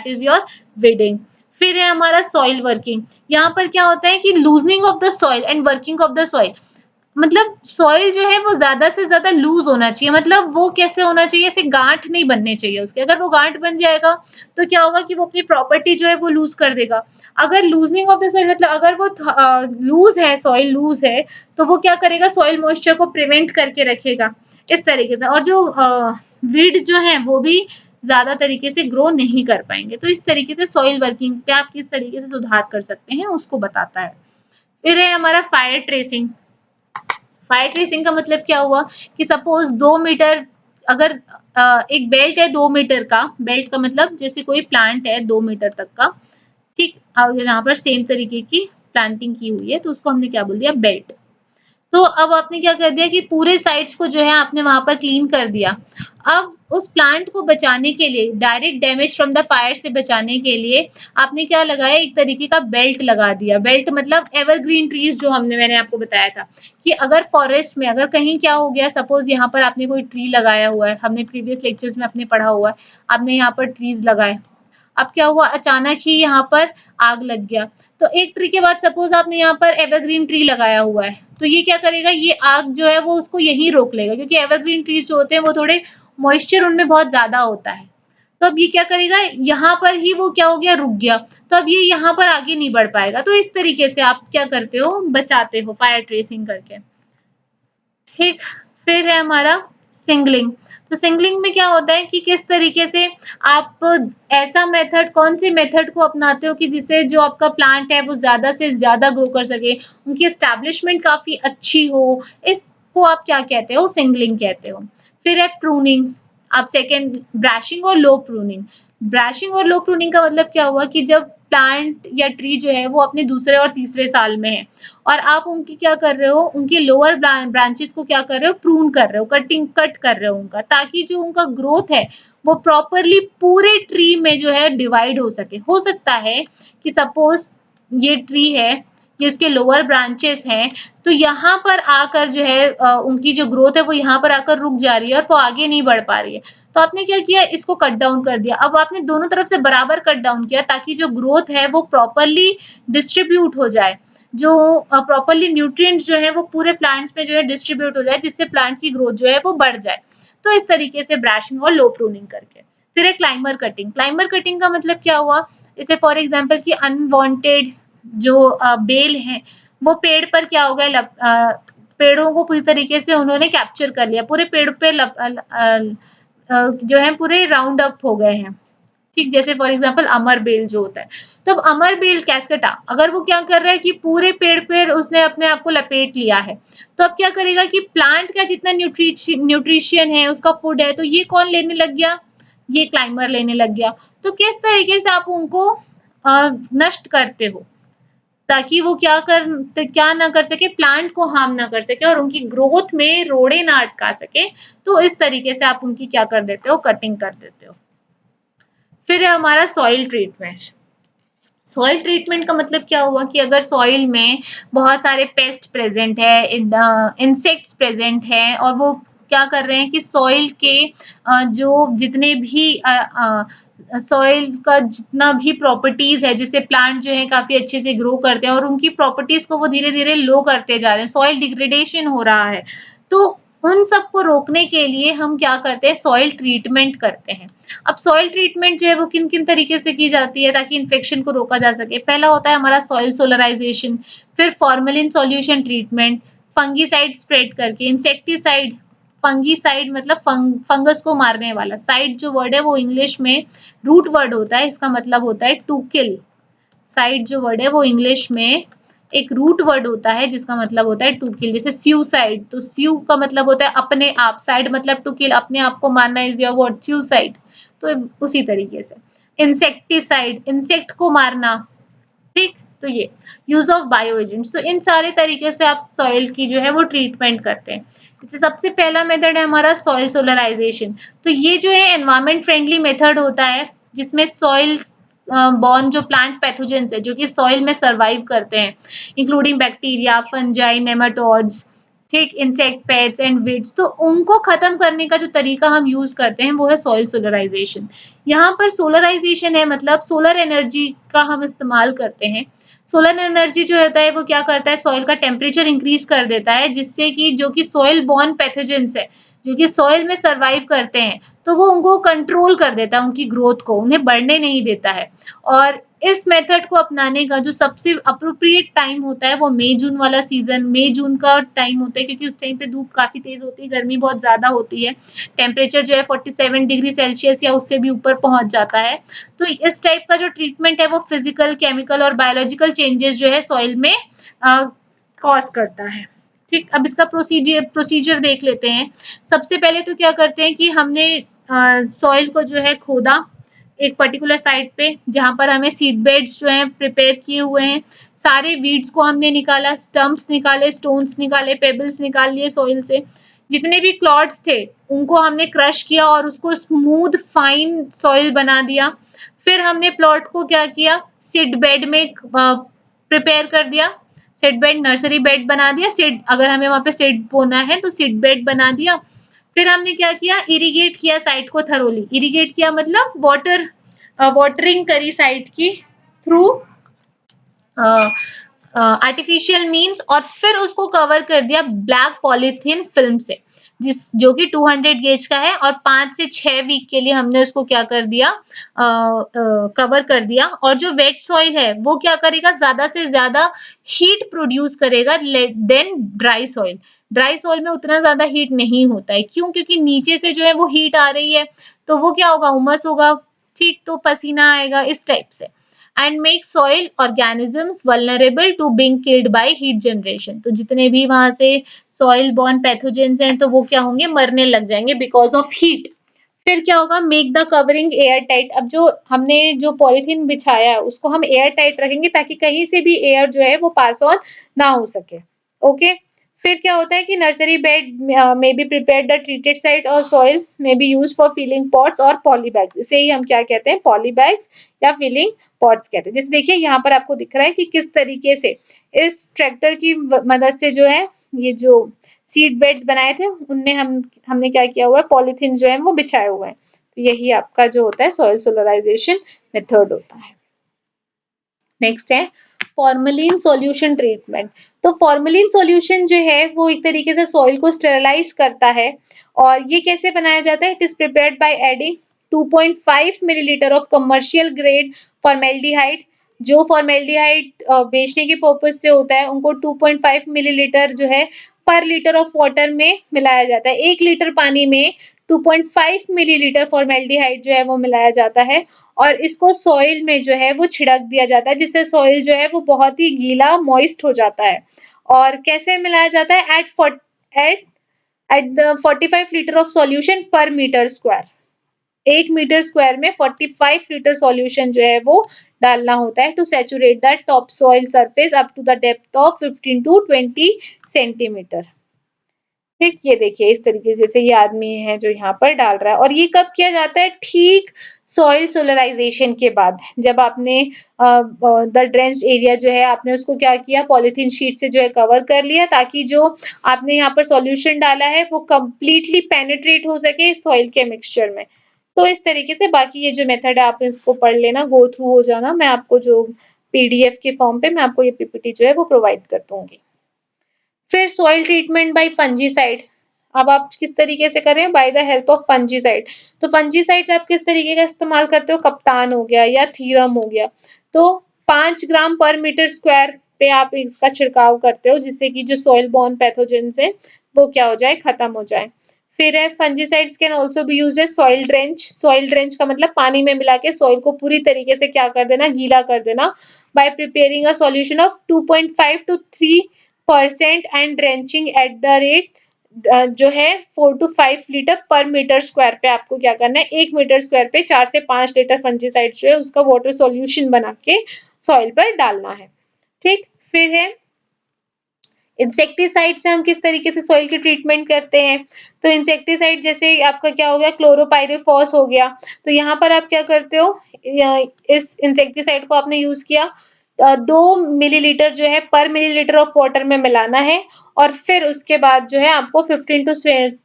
Speaker 1: इज योर विडिंग। फिर है हमारा सॉइल वर्किंग। यहाँ पर क्या होता है कि loosening of the soil and working of the soil, मतलब सॉइल जो है वो ज्यादा से ज्यादा लूज होना चाहिए, मतलब वो कैसे होना चाहिए, ऐसे गांठ नहीं बनने चाहिए उसके। अगर वो गांठ बन जाएगा तो क्या होगा कि वो अपनी प्रॉपर्टी जो है वो लूज कर देगा। अगर लूजनिंग ऑफ द सॉइल मतलब अगर वो लूज है, सॉइल लूज है, तो वो क्या करेगा, सॉइल मॉइस्चर को प्रिवेंट करके रखेगा, इस तरीके से। और जो वीड जो है वो भी ज्यादा तरीके से ग्रो नहीं कर पाएंगे। तो इस तरीके से सॉइल वर्किंग पे आप किस तरीके से सुधार कर सकते हैं उसको बताता है। फिर है हमारा फायर ट्रेसिंग। फायर ट्रेसिंग का मतलब क्या हुआ कि सपोज 2 मीटर, अगर एक बेल्ट है 2 मीटर का, बेल्ट का मतलब जैसे कोई प्लांट है 2 मीटर तक का, ठीक, यहाँ पर सेम तरीके की प्लांटिंग की हुई है तो उसको हमने क्या बोल दिया, बेल्ट। तो अब आपने क्या कर दिया कि पूरे साइड्स को जो है आपने वहां पर क्लीन कर दिया। अब उस प्लांट को बचाने के लिए, direct damage from the fire से बचाने के लिए आपने क्या लगाया, एक तरीके का बेल्ट लगा दिया। बेल्ट मतलब एवरग्रीन ट्रीज, जो मैंने आपको बताया था कि अगर फॉरेस्ट में अगर कहीं क्या हो गया, सपोज यहाँ पर आपने कोई ट्री लगाया हुआ है, हमने प्रीवियस लेक्चर्स में आपने पढ़ा हुआ है, आपने यहाँ पर ट्रीज लगाए, अब क्या हुआ, अचानक ही यहाँ पर आग लग गया। तो एक ट्री के बाद सपोज आपने यहाँ पर एवरग्रीन ट्री लगाया हुआ है, तो ये क्या करेगा, ये आग जो है वो उसको यहीं रोक लेगा, क्योंकि एवरग्रीन ट्रीज जो होते हैं वो थोड़े मॉइस्चर उनमें बहुत ज्यादा होता है। तो अब ये क्या करेगा, यहाँ पर ही वो क्या हो गया, रुक गया, तो अब ये यहाँ पर आगे नहीं बढ़ पाएगा। तो इस तरीके से आप क्या करते हो, बचाते हो फायर ट्रेसिंग करके। ठीक, फिर है हमारा सिंगलिंग। तो सिंगलिंग में क्या होता है कि किस तरीके से आप ऐसा मेथड, कौन सी मेथड को अपनाते हो कि जिससे जो आपका प्लांट है वो ज्यादा से ज्यादा ग्रो कर सके, उनकी एस्टैब्लिशमेंट काफी अच्छी हो, इसको आप क्या कहते हो, सिंगलिंग कहते हो। फिर है प्रूनिंग। आप सेकेंड, ब्रैशिंग और लो प्रूनिंग। ब्रैशिंग और लो प्रूनिंग का मतलब क्या हुआ कि जब प्लांट या ट्री जो है वो अपने दूसरे और तीसरे साल में है और आप उनकी क्या कर रहे हो, उनके लोअर ब्रांचेस को क्या कर रहे हो, प्रून कर रहे हो, कट कर रहे हो उनका, ताकि जो उनका ग्रोथ है वो प्रॉपरली पूरे ट्री में जो है डिवाइड हो सके। हो सकता है कि सपोज ये ट्री है, ये इसके लोअर ब्रांचेस हैं, तो यहाँ पर आकर जो है उनकी जो ग्रोथ है वो यहाँ पर आकर रुक जा रही है और वो आगे नहीं बढ़ पा रही है। तो आपने क्या किया, इसको कट डाउन कर दिया। अब आपने दोनों तरफ से बराबर कट डाउन किया ताकि जो ग्रोथ है वो प्रॉपरली डिस्ट्रीब्यूट हो जाए, जो प्रॉपरली न्यूट्रिएंट्स जो है वो पूरे प्लांट्स में जो है डिस्ट्रीब्यूट हो जाए, जिससे प्लांट की ग्रोथ जो है वो बढ़ जाए। तो इस तरीके से ब्रैशिंग और लो प्रूनिंग करके। फिर है क्लाइंबर कटिंग। क्लाइंबर कटिंग का मतलब क्या हुआ, जैसे फॉर एग्जांपल कि अनवांटेड जो बेल है वो पेड़ पर क्या हो गया, पेड़ों को पूरी तरीके से उन्होंने कैप्चर कर लिया, पूरे पेड़ पे जो है पूरे राउंड अप हो गए हैं। ठीक, जैसे फॉर एग्जांपल अमर बेल जो होता है, तो अब अमर बेल कैस्केटा अगर वो क्या कर रहा है कि पूरे पेड़ पे उसने अपने आप को लपेट लिया है, तो अब क्या करेगा कि प्लांट का जितना न्यूट्रिशन है, उसका फूड है, तो ये कौन लेने लग गया, ये क्लाइंबर लेने लग गया। तो किस तरीके से आप उनको नष्ट करते हो, ताकि वो क्या ना कर सके, प्लांट को हार्म ना कर सके और उनकी ग्रोथ में रोड़े ना अटका सके। तो इस तरीके से आप उनकी क्या कर देते हो, कटिंग कर देते हो। फिर है हमारा सॉइल ट्रीटमेंट। सॉइल ट्रीटमेंट का मतलब क्या हुआ कि अगर सॉइल में बहुत सारे पेस्ट प्रेजेंट है, इंसेक्ट्स प्रेजेंट है और वो क्या कर रहे हैं कि सॉइल के जो जितने भी सॉइल का जितना भी प्रॉपर्टीज है, जिससे प्लांट जो है काफी अच्छे से ग्रो करते हैं और उनकी प्रॉपर्टीज को वो धीरे धीरे लो करते जा रहे हैं, सॉइल डिग्रेडेशन हो रहा है। तो उन सबको रोकने के लिए हम क्या करते हैं, सॉइल ट्रीटमेंट करते हैं। अब सॉइल ट्रीटमेंट जो है वो किन किन तरीके से की जाती है ताकि इन्फेक्शन को रोका जा सके। पहला होता है हमारा सॉइल सोलराइजेशन, फिर formalin solution treatment, fungicide spread करके, इंसेक्टिसाइड, फंगीसाइड मतलब फंगस को मारने वाला, साइड जो वर्ड है वो इंग्लिश में रूट वर्ड होता है, इसका मतलब होता है टू किल। साइड जो वर्ड है वो इंग्लिश में एक रूट वर्ड होता है जिसका मतलब होता है टू किल। जैसे सुसाइड, तो स्यू का मतलब होता है अपने आप, साइड मतलब टू किल, अपने आप को मारना इज योर वर्ड सुसाइड। तो उसी तरीके से इंसेक्टिसाइड, इंसेक्ट को मारना, ठीक। तो ये यूज ऑफ बायो एजेंट्स, तो इन सारे तरीके से आप सॉइल की जो है वो ट्रीटमेंट करते हैं। तो सबसे पहला मेथड है हमारा सॉइल सोलराइजेशन। तो ये जो है एनवायरमेंट फ्रेंडली मेथड होता है जिसमें सॉइल बॉर्न जो प्लांट पैथोजेंस है जो कि सॉइल में सर्वाइव करते हैं, इंक्लूडिंग बैक्टीरिया, फंजाई, नेमाटोड्स, ठीक, इंसेक्ट, पेट्स एंड वीड्स, तो उनको खत्म करने का जो तरीका हम यूज करते हैं वो है सॉइल सोलराइजेशन। यहाँ पर सोलराइजेशन है मतलब सोलर एनर्जी का हम इस्तेमाल करते हैं। सोलर एनर्जी जो होता है वो क्या करता है, सॉइल का टेम्परेचर इंक्रीज कर देता है जिससे कि जो कि सॉइल बॉर्न पैथोजेंस है जो कि सॉइल में सर्वाइव करते हैं, तो वो उनको कंट्रोल कर देता है, उनकी ग्रोथ को, उन्हें बढ़ने नहीं देता है। और इस मेथड को अपनाने का जो सबसे अप्रोप्रिएट टाइम होता है वो मई जून वाला सीजन, मई जून का टाइम होता है क्योंकि उस टाइम पे धूप काफी तेज होती है, गर्मी बहुत ज्यादा होती है, टेम्परेचर जो है 47 डिग्री सेल्सियस या उससे भी ऊपर पहुंच जाता है। तो इस टाइप का जो ट्रीटमेंट है वो फिजिकल, केमिकल और बायोलॉजिकल चेंजेस जो है सॉइल में कॉज करता है। ठीक, अब इसका प्रोसीजर देख लेते हैं। सबसे पहले तो क्या करते हैं कि हमने सॉइल को जो है खोदा एक पर्टिकुलर साइट पे जहां पर हमें सीड बेड्स जो हैं प्रिपेयर किए हुए हैं, सारे वीड्स को हमने निकाला, स्टम्प्स निकाले, स्टोन्स निकाले, पेबल्स निकाल लिए सॉइल से, जितने भी क्लॉड्स थे उनको हमने क्रश किया और उसको स्मूथ फाइन सॉइल बना दिया। फिर हमने प्लॉट को क्या किया, सीड बेड में प्रिपेयर कर दिया, सीड बेड, नर्सरी बेड बना दिया, सीड अगर हमें वहां पे सीड बोना है तो सीड बेड बना दिया। फिर हमने क्या किया, इरिगेट किया साइट को थरोली, इरिगेट किया मतलब वाटरिंग करी साइट की थ्रू आर्टिफिशियल मीन्स, और फिर उसको कवर कर दिया ब्लैक पॉलीथीन फिल्म से, जिस जो कि 200 गेज का है, और 5 से 6 वीक के लिए हमने उसको क्या कर दिया, कवर कर दिया। और जो वेट सॉइल है वो क्या करेगा, ज्यादा से ज्यादा हीट प्रोड्यूस करेगा then dry soil. Dry soil में उतना ज्यादा हीट नहीं होता है, क्यों, क्योंकि नीचे से जो है वो हीट आ रही है, तो वो क्या होगा, उमस होगा, ठीक, तो पसीना आएगा, इस टाइप से। And make soil organisms vulnerable to being killed by heat generation, तो जितने भी वहां से सॉइल बॉर्न पैथोजेंस हैं तो वो क्या होंगे, मरने लग जाएंगे बिकॉज ऑफ हीट। फिर क्या होगा, make the covering air tight, अब जो हमने जो पॉलिथीन बिछाया है उसको हम एयर टाइट रखेंगे ताकि कहीं से भी एयर जो है वो पास ऑन ना हो सके। ओके, फिर क्या होता है कि नर्सरी बेड में be prepared the treated site और सॉइल में be use for filling pots और पॉली बैग्स, इसे ही हम क्या कहते हैं, पॉली बैग्स या फिलिंग पॉट्स कहते हैं। जैसे देखिए यहाँ पर आपको दिख रहा है कि किस तरीके से इस ट्रैक्टर की मदद से जो है ये जो सीड बेड्स बनाए थे उनमें हमने क्या किया हुआ है, पॉलीथीन जो है वो बिछाए हुए हैं। तो यही आपका जो होता है सॉइल सोलराइजेशन मेथड होता है। नेक्स्ट है फॉर्मेलिन सॉल्यूशन ट्रीटमेंट। तो फॉर्मेलिन सॉल्यूशन जो है वो एक तरीके से सॉइल को स्टेरलाइज करता है, और ये कैसे बनाया जाता है, it is prepared by adding 2.5 millilitre of commercial grade formaldehyde. जो फॉर्मेल्डिहाइड बेचने के पर्पज से होता है उनको 2.5 मिलीलीटर जो है पर लीटर ऑफ वाटर में मिलाया जाता है। 1 लीटर पानी में 2.5 मिलीलीटर फॉर्मेल्डिहाइड जो है वो मिलाया जाता है, और इसको सॉइल में जो है वो छिड़क दिया जाता है, जिससे सॉइल जो है वो बहुत ही गीला मॉइस्ट हो जाता है। और कैसे मिलाया जाता है, at at the 45 litre of solution per metre square, 1 metre square में 45 लीटर सॉल्यूशन जो है वो डालना होता है to saturate the top soil surface up to the depth of 15 to 20 centimetre. ठीक, ये देखिए इस तरीके से ये आदमी है जो यहाँ पर डाल रहा है, और ये कब किया जाता है? ठीक सॉइल सोलराइजेशन के बाद, जब आपने द ड्रेंच्ड एरिया जो है आपने उसको क्या किया, पॉलीथीन शीट से जो है कवर कर लिया, ताकि जो आपने यहाँ पर सॉल्यूशन डाला है वो कंप्लीटली पेनिट्रेट हो सके सॉइल के मिक्सचर में। तो इस तरीके से बाकी ये जो मेथड है आप इसको पढ़ लेना, गो थ्रू हो जाना। मैं आपको जो पीडीएफ के फॉर्म पे मैं आपको ये पीपीटी जो है वो प्रोवाइड कर दूंगी। फिर सॉइल ट्रीटमेंट बाय फंजीसाइड। अब आप किस तरीके से करें? By the help of fungicide. तो फंजीसाइड्स आप किस तरीके का इस्तेमाल करते हो? कप्तान हो गया या थीरम हो गया। तो 5 ग्राम पर मीटर स्क्वायर पे आप इसका छिड़काव करते हो, जिससे कि जो सॉइल बॉर्न पैथोजेंस है वो क्या हो जाए? खत्म हो जाए। फिर है fungicides can also be used as soil drench. Soil drench का मतलब पानी में मिला के सॉइल को पूरी तरीके से क्या कर देना? गीला कर देना। Bye preparing a solution of 2.5 to 3% and drenching at the rate जो है 4 to 5 लीटर पर मीटर स्क्वायर पे आपको क्या करना है? 1 मीटर स्क्वायर पे 4 से 5 लीटर फंजीसाइड जो है उसका वाटर सॉल्यूशन बना के सॉइल पर डालना है। ठीक, फिर है इंसेक्टिसाइड से हम किस तरीके से सॉइल की ट्रीटमेंट करते हैं? तो इंसेक्टिसाइड जैसे आपका क्या हो गया? क्लोरोपाइरिफॉस हो गया। तो यहाँ पर आप क्या करते हो? इस इंसेक्टिसाइड को आपने यूज किया, 2 मिलीलीटर जो है पर मिलीलीटर ऑफ वाटर में मिलाना है, और फिर उसके बाद जो है आपको 15 टू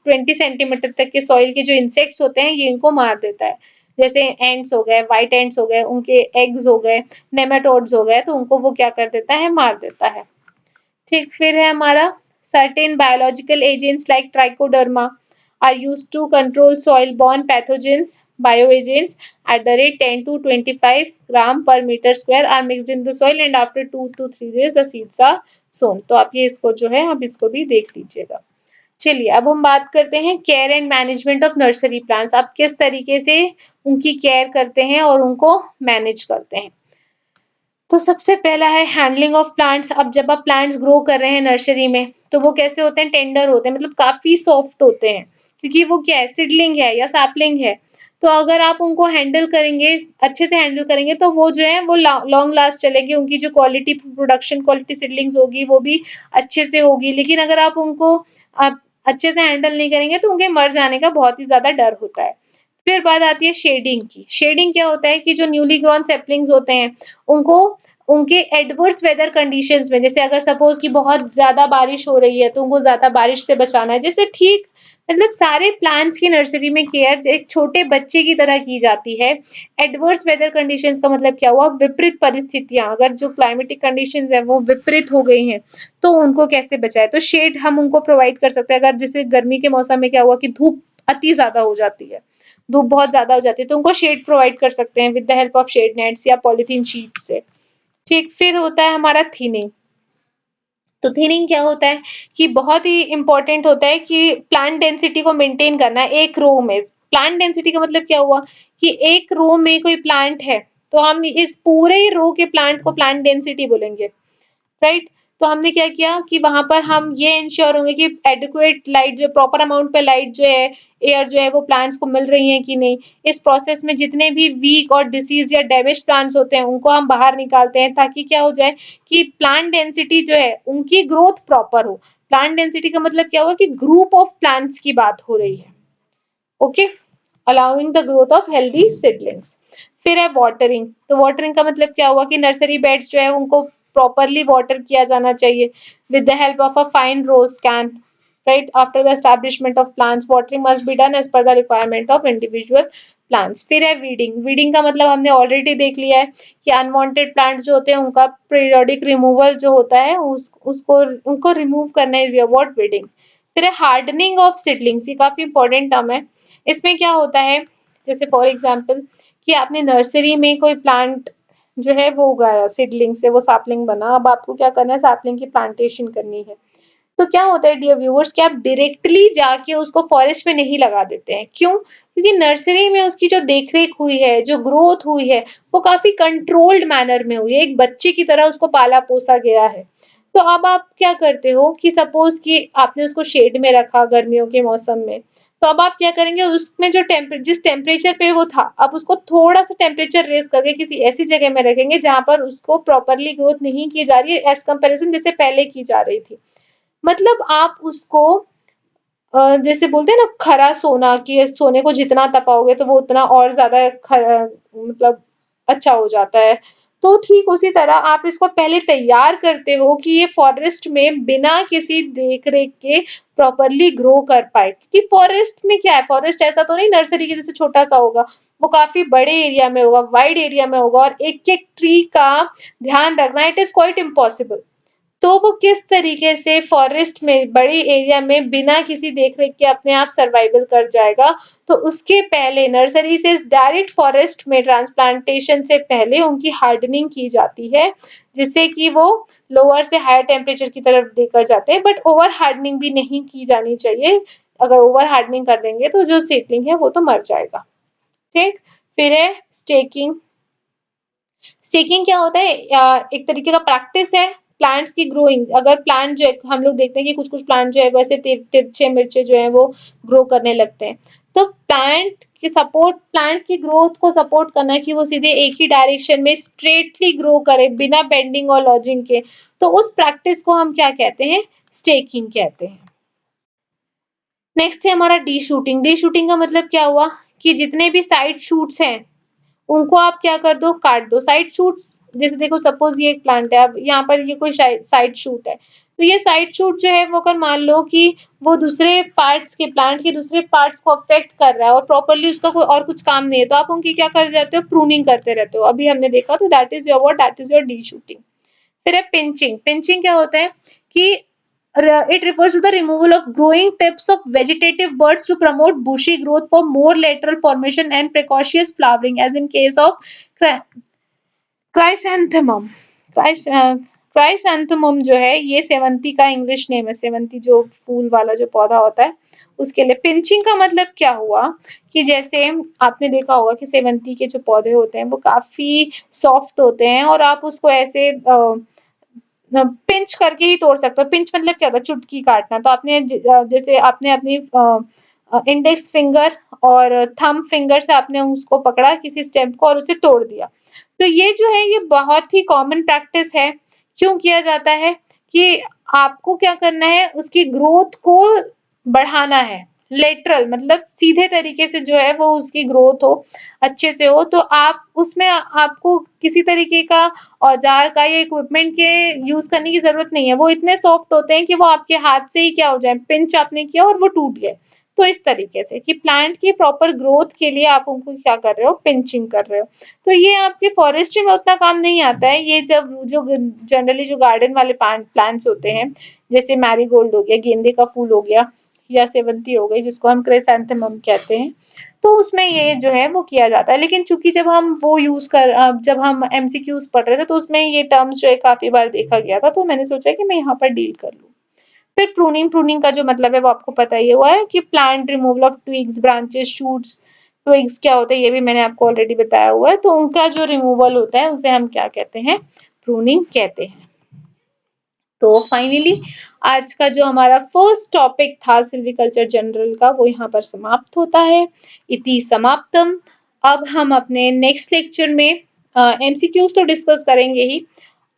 Speaker 1: 20 सेंटीमीटर तक के सॉइल के जो इंसेक्ट्स होते हैं ये इनको मार देता है। जैसे एंड्स हो गए, व्हाइट एंड्स हो गए, उनके एग्स हो गए, नेमाटोड्स हो गए, तो उनको वो क्या कर देता है? मार देता है। ठीक, फिर है हमारा certain biological agents like trichoderma are used to control soil borne pathogens. Bioagents at the rate 10 to 25 gram per meter square are mixed in the soil and after 2 to 3 days the seeds are sown. तो आप ये इसको जो है आप इसको भी देख लीजिएगा। चलिए अब हम बात करते हैं care and management of nursery plants. आप किस तरीके से उनकी केयर करते हैं और उनको मैनेज करते हैं। तो सबसे पहला है हैंडलिंग ऑफ प्लांट्स। अब जब आप प्लांट्स ग्रो कर रहे हैं नर्सरी में तो वो कैसे होते हैं? टेंडर होते हैं, मतलब काफी सॉफ्ट होते हैं, क्योंकि वो क्या है? सीडलिंग है या सैपलिंग है। तो अगर आप उनको हैंडल करेंगे, अच्छे से हैंडल करेंगे, तो वो जो है वो लॉन्ग लास्ट चलेगी। उनकी जो क्वालिटी, प्रोडक्शन क्वालिटी सीडलिंग्स होगी वो भी अच्छे से होगी। लेकिन अगर आप उनको आप अच्छे से हैंडल नहीं करेंगे तो उनके मर जाने का बहुत ही ज्यादा डर होता है। फिर बात आती है शेडिंग की। शेडिंग क्या होता है कि जो न्यूली ग्रोन सैपलिंग्स होते हैं उनको उनके एडवर्स वेदर कंडीशंस में, जैसे अगर सपोज कि बहुत ज्यादा बारिश हो रही है तो उनको ज्यादा बारिश से बचाना है। जैसे ठीक मतलब सारे प्लांट्स की नर्सरी में केयर एक छोटे बच्चे की तरह की जाती है। एडवर्स वेदर कंडीशंस का मतलब क्या हुआ? विपरीत परिस्थितियां, अगर जो क्लाइमेटिक कंडीशंस है वो विपरीत हो गई हैं तो उनको कैसे बचाए? तो शेड हम उनको प्रोवाइड कर सकते हैं। अगर जैसे गर्मी के मौसम में क्या हुआ कि धूप अति ज्यादा हो जाती है, धूप बहुत ज्यादा हो जाती है, तो उनको शेड प्रोवाइड कर सकते हैं with the help of shade nets या पॉलिथीन शीट से। ठीक, फिर होता है हमारा थिनिंग। तो थिनिंग क्या होता है कि बहुत ही इंपॉर्टेंट होता है कि प्लांट डेंसिटी को मेंटेन करना है एक रो में। प्लांट डेंसिटी का मतलब क्या हुआ कि एक रो में कोई प्लांट है तो हम इस पूरे रो के प्लांट को प्लांट डेंसिटी बोलेंगे, राइट। तो हमने क्या किया कि वहां पर हम ये इंश्योर होंगे कि एडिक्वेट लाइट, जो प्रॉपर अमाउंट पे लाइट जो है, एयर जो है वो प्लांट्स को मिल रही है कि नहीं। इस प्रोसेस में जितने भी वीक और डिसीज या डैमेज प्लांट्स होते हैं उनको हम बाहर निकालते हैं, ताकि क्या हो जाए कि प्लांट डेंसिटी जो है उनकी ग्रोथ प्रॉपर हो। प्लांट डेंसिटी का मतलब क्या हुआ कि ग्रुप ऑफ प्लांट्स की बात हो रही है, okay, allowing the growth of healthy seedlings. फिर है वाटरिंग। तो वाटरिंग का मतलब क्या हुआ कि नर्सरी बेड्स जो है उनको प्रॉपरली वाटर किया जाना चाहिए with the help of a fine rose can, right. After the establishment of plants watering must be done as per the requirement of individual plants. फिर है वीडिंग। वीडिंग का मतलब हमने ऑलरेडी देख लिया है कि अनवांटेड प्लांट्स जो होते हैं उनका पीरियोडिक रिमूवल जो होता है उसको उनको रिमूव करना इज व्हाट वीडिंग। फिर है हार्डनिंग ऑफ सीडलिंग्स। ये काफी इंपॉर्टेंट टर्म है। इसमें क्या होता है, जैसे फॉर एग्जाम्पल कि आपने नर्सरी में कोई प्लांट जो है वो उगाया, सीडलिंग से वो सैपलिंग बना, अब आपको क्या करना है? सैपलिंग की प्लांटेशन करनी है। तो क्या होता है डियर व्यूअर्स कि आप डायरेक्टली जाके उसको फॉरेस्ट में नहीं लगा देते हैं। क्यों? क्योंकि नर्सरी में उसकी जो देखरेख हुई है, जो ग्रोथ हुई है, वो काफी कंट्रोल्ड मैनर में हुई है, एक बच्चे की तरह उसको पाला पोसा गया है। तो अब आप क्या करते हो कि सपोज कि आपने उसको शेड में रखा गर्मियों के मौसम में, तो अब आप क्या करेंगे, उसमें जो जिस टेम्परेचर पे वो था, आप उसको थोड़ा सा टेम्परेचर रेस करके किसी ऐसी जगह में रखेंगे जहां पर उसको प्रॉपरली ग्रोथ नहीं की जा रही है एज कंपेरिजन जैसे पहले की जा रही थी। मतलब आप उसको जैसे बोलते हैं ना खरा सोना, कि सोने को जितना तपाओगे तो वो उतना और ज्यादा मतलब अच्छा हो जाता है। तो ठीक उसी तरह आप इसको पहले तैयार करते हो कि ये फॉरेस्ट में बिना किसी देख रेख के प्रॉपरली ग्रो कर पाए, क्योंकि फॉरेस्ट में क्या है, फॉरेस्ट ऐसा तो नहीं नर्सरी के जैसे छोटा सा होगा, वो काफी बड़े एरिया में होगा, वाइड एरिया में होगा, और एक एक ट्री का ध्यान रखना इट इज क्वाइट इम्पॉसिबल। तो वो किस तरीके से फॉरेस्ट में बड़ी एरिया में बिना किसी देख-रेख के अपने आप सर्वाइवल कर जाएगा, तो उसके पहले नर्सरी से डायरेक्ट फॉरेस्ट में ट्रांसप्लांटेशन से पहले उनकी हार्डनिंग की जाती है, जिससे कि वो लोअर से हायर टेम्परेचर की तरफ लेकर जाते हैं, बट ओवर हार्डनिंग भी नहीं की जानी चाहिए। अगर ओवर हार्डनिंग कर देंगे तो जो सीडलिंग है वो तो मर जाएगा। ठीक, फिर है स्टेकिंग। स्टेकिंग क्या होता है, एक तरीके का प्रैक्टिस है प्लांट्स की ग्रोइंग। अगर प्लांट जो है, हम लोग देखते हैं कि कुछ कुछ प्लांट जो है वैसे तिरछे मिर्चे जो है वो ग्रो करने लगते हैं, तो प्लांट की ग्रोथ को सपोर्ट करना है कि वो सीधे एक ही डायरेक्शन में स्ट्रेटली ग्रो करे बिना बेंडिंग और लॉजिंग के, तो उस प्रैक्टिस को हम क्या कहते हैं, स्टेकिंग कहते हैं। नेक्स्ट है हमारा डी शूटिंग। डी शूटिंग का मतलब क्या हुआ कि जितने भी साइड शूट्स हैं उनको आप क्या कर दो, काट दो। साइड शूट्स जैसे देखो सपोज ये एक प्लांट है, अब यहाँ पर ये कोई साइड शूट है, तो ये साइड शूट जो है वो अगर मान लो कि वो दूसरे पार्ट्स के प्लांट के दूसरे पार्ट्स को अफेक्ट कर रहा है और प्रॉपरली उसका कोई और कुछ काम नहीं है, तो आप उनकी क्या कर जाते हो, प्रूनिंग करते रहते हो। अभी हमने देखा, तो that is your what, that is your D shooting. फिर है पिंचिंग। पिंचिंग क्या होता है कि it refers to the removal of growing tips of vegetative buds to promote bushy growth for more lateral formation and precocious flowering, as in case of chrysanthemum. Chrysanthemum जो है ये सेवंती का इंग्लिश नेम है, सेवंती जो फूल वाला जो पौधा होता है उसके लिए। पिंचिंग का मतलब क्या हुआ कि जैसे आपने देखा होगा कि सेवंती के जो पौधे होते हैं वो काफी सॉफ्ट होते हैं और आप उसको ऐसे पिंच करके ही तोड़ सकते हो। पिंच मतलब क्या होता है, चुटकी काटना। तो आपने जैसे आपने अपनी इंडेक्स फिंगर और थंब फिंगर से आपने उसको पकड़ा किसी स्टेम को और उसे तोड़ दिया। तो ये जो है ये बहुत ही कॉमन प्रैक्टिस है। क्यों किया जाता है कि आपको क्या करना है, उसकी ग्रोथ को बढ़ाना है। लेटरल मतलब सीधे तरीके से जो है वो उसकी ग्रोथ हो, अच्छे से हो, तो आप उसमें आपको किसी तरीके का औजार का या इक्विपमेंट के यूज करने की जरूरत नहीं है। वो इतने सॉफ्ट होते हैं कि वो आपके हाथ से ही क्या हो जाए, पिंच आपने किया और वो टूट गए। तो इस तरीके से कि प्लांट की प्रॉपर ग्रोथ के लिए आप उनको क्या कर रहे हो, पिंचिंग कर रहे हो। तो ये आपके फॉरेस्ट्री में उतना काम नहीं आता है। ये जब जो जनरली जो गार्डन वाले प्लांट्स होते हैं, जैसे मैरीगोल्ड हो गया, गेंदे का फूल हो गया, या सेवंती हो गई जिसको हम क्रिसैंथेमम कहते हैं, तो उसमें ये जो है वो किया जाता है। लेकिन चूंकि जब हम वो जब हम एमसीक्यूज पढ़ रहे थे तो उसमें ये टर्म्स जो है काफी बार देखा गया था, तो मैंने सोचा कि मैं यहाँ पर डील कर लूँ। फिर प्रूनिंग। प्रूनिंग का जो मतलब है वो आपको पता ही हुआ है कि plant removal of twigs, branches, shoots. Twigs क्या होता है ये भी मैंने आपको ऑलरेडी बताया हुआ है, तो उनका जो रिमूवल होता है उसे हम क्या कहते हैं, प्रूनिंग कहते हैं। तो फाइनली आज का जो हमारा फर्स्ट टॉपिक था सिल्वीकल्चर जनरल का वो यहाँ पर समाप्त होता है। इति समाप्तम। अब हम अपने नेक्स्ट लेक्चर में एमसीक्यूज तो डिस्कस करेंगे ही,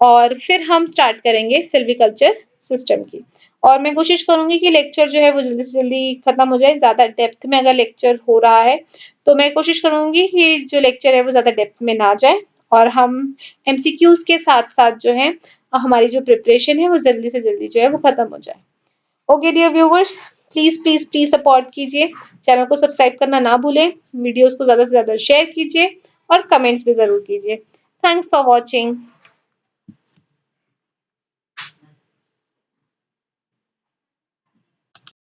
Speaker 1: और फिर हम स्टार्ट करेंगे सिल्वीकल्चर सिस्टम की। और मैं कोशिश करूंगी कि लेक्चर जो है वो जल्दी से जल्दी खत्म हो जाए। ज्यादा डेप्थ में अगर लेक्चर हो रहा है तो मैं कोशिश करूंगी कि जो लेक्चर है वो ज्यादा डेप्थ में ना जाए, और हम एमसीक्यूज के साथ साथ जो है हमारी जो प्रिपरेशन है वो जल्दी से जल्दी जो है वो खत्म हो जाए। Okay dear viewers, please please please support कीजिए, चैनल को सब्सक्राइब करना ना भूलें, वीडियोस को ज्यादा से ज्यादा शेयर कीजिए और कमेंट्स भी जरूर कीजिए। Thanks for watching.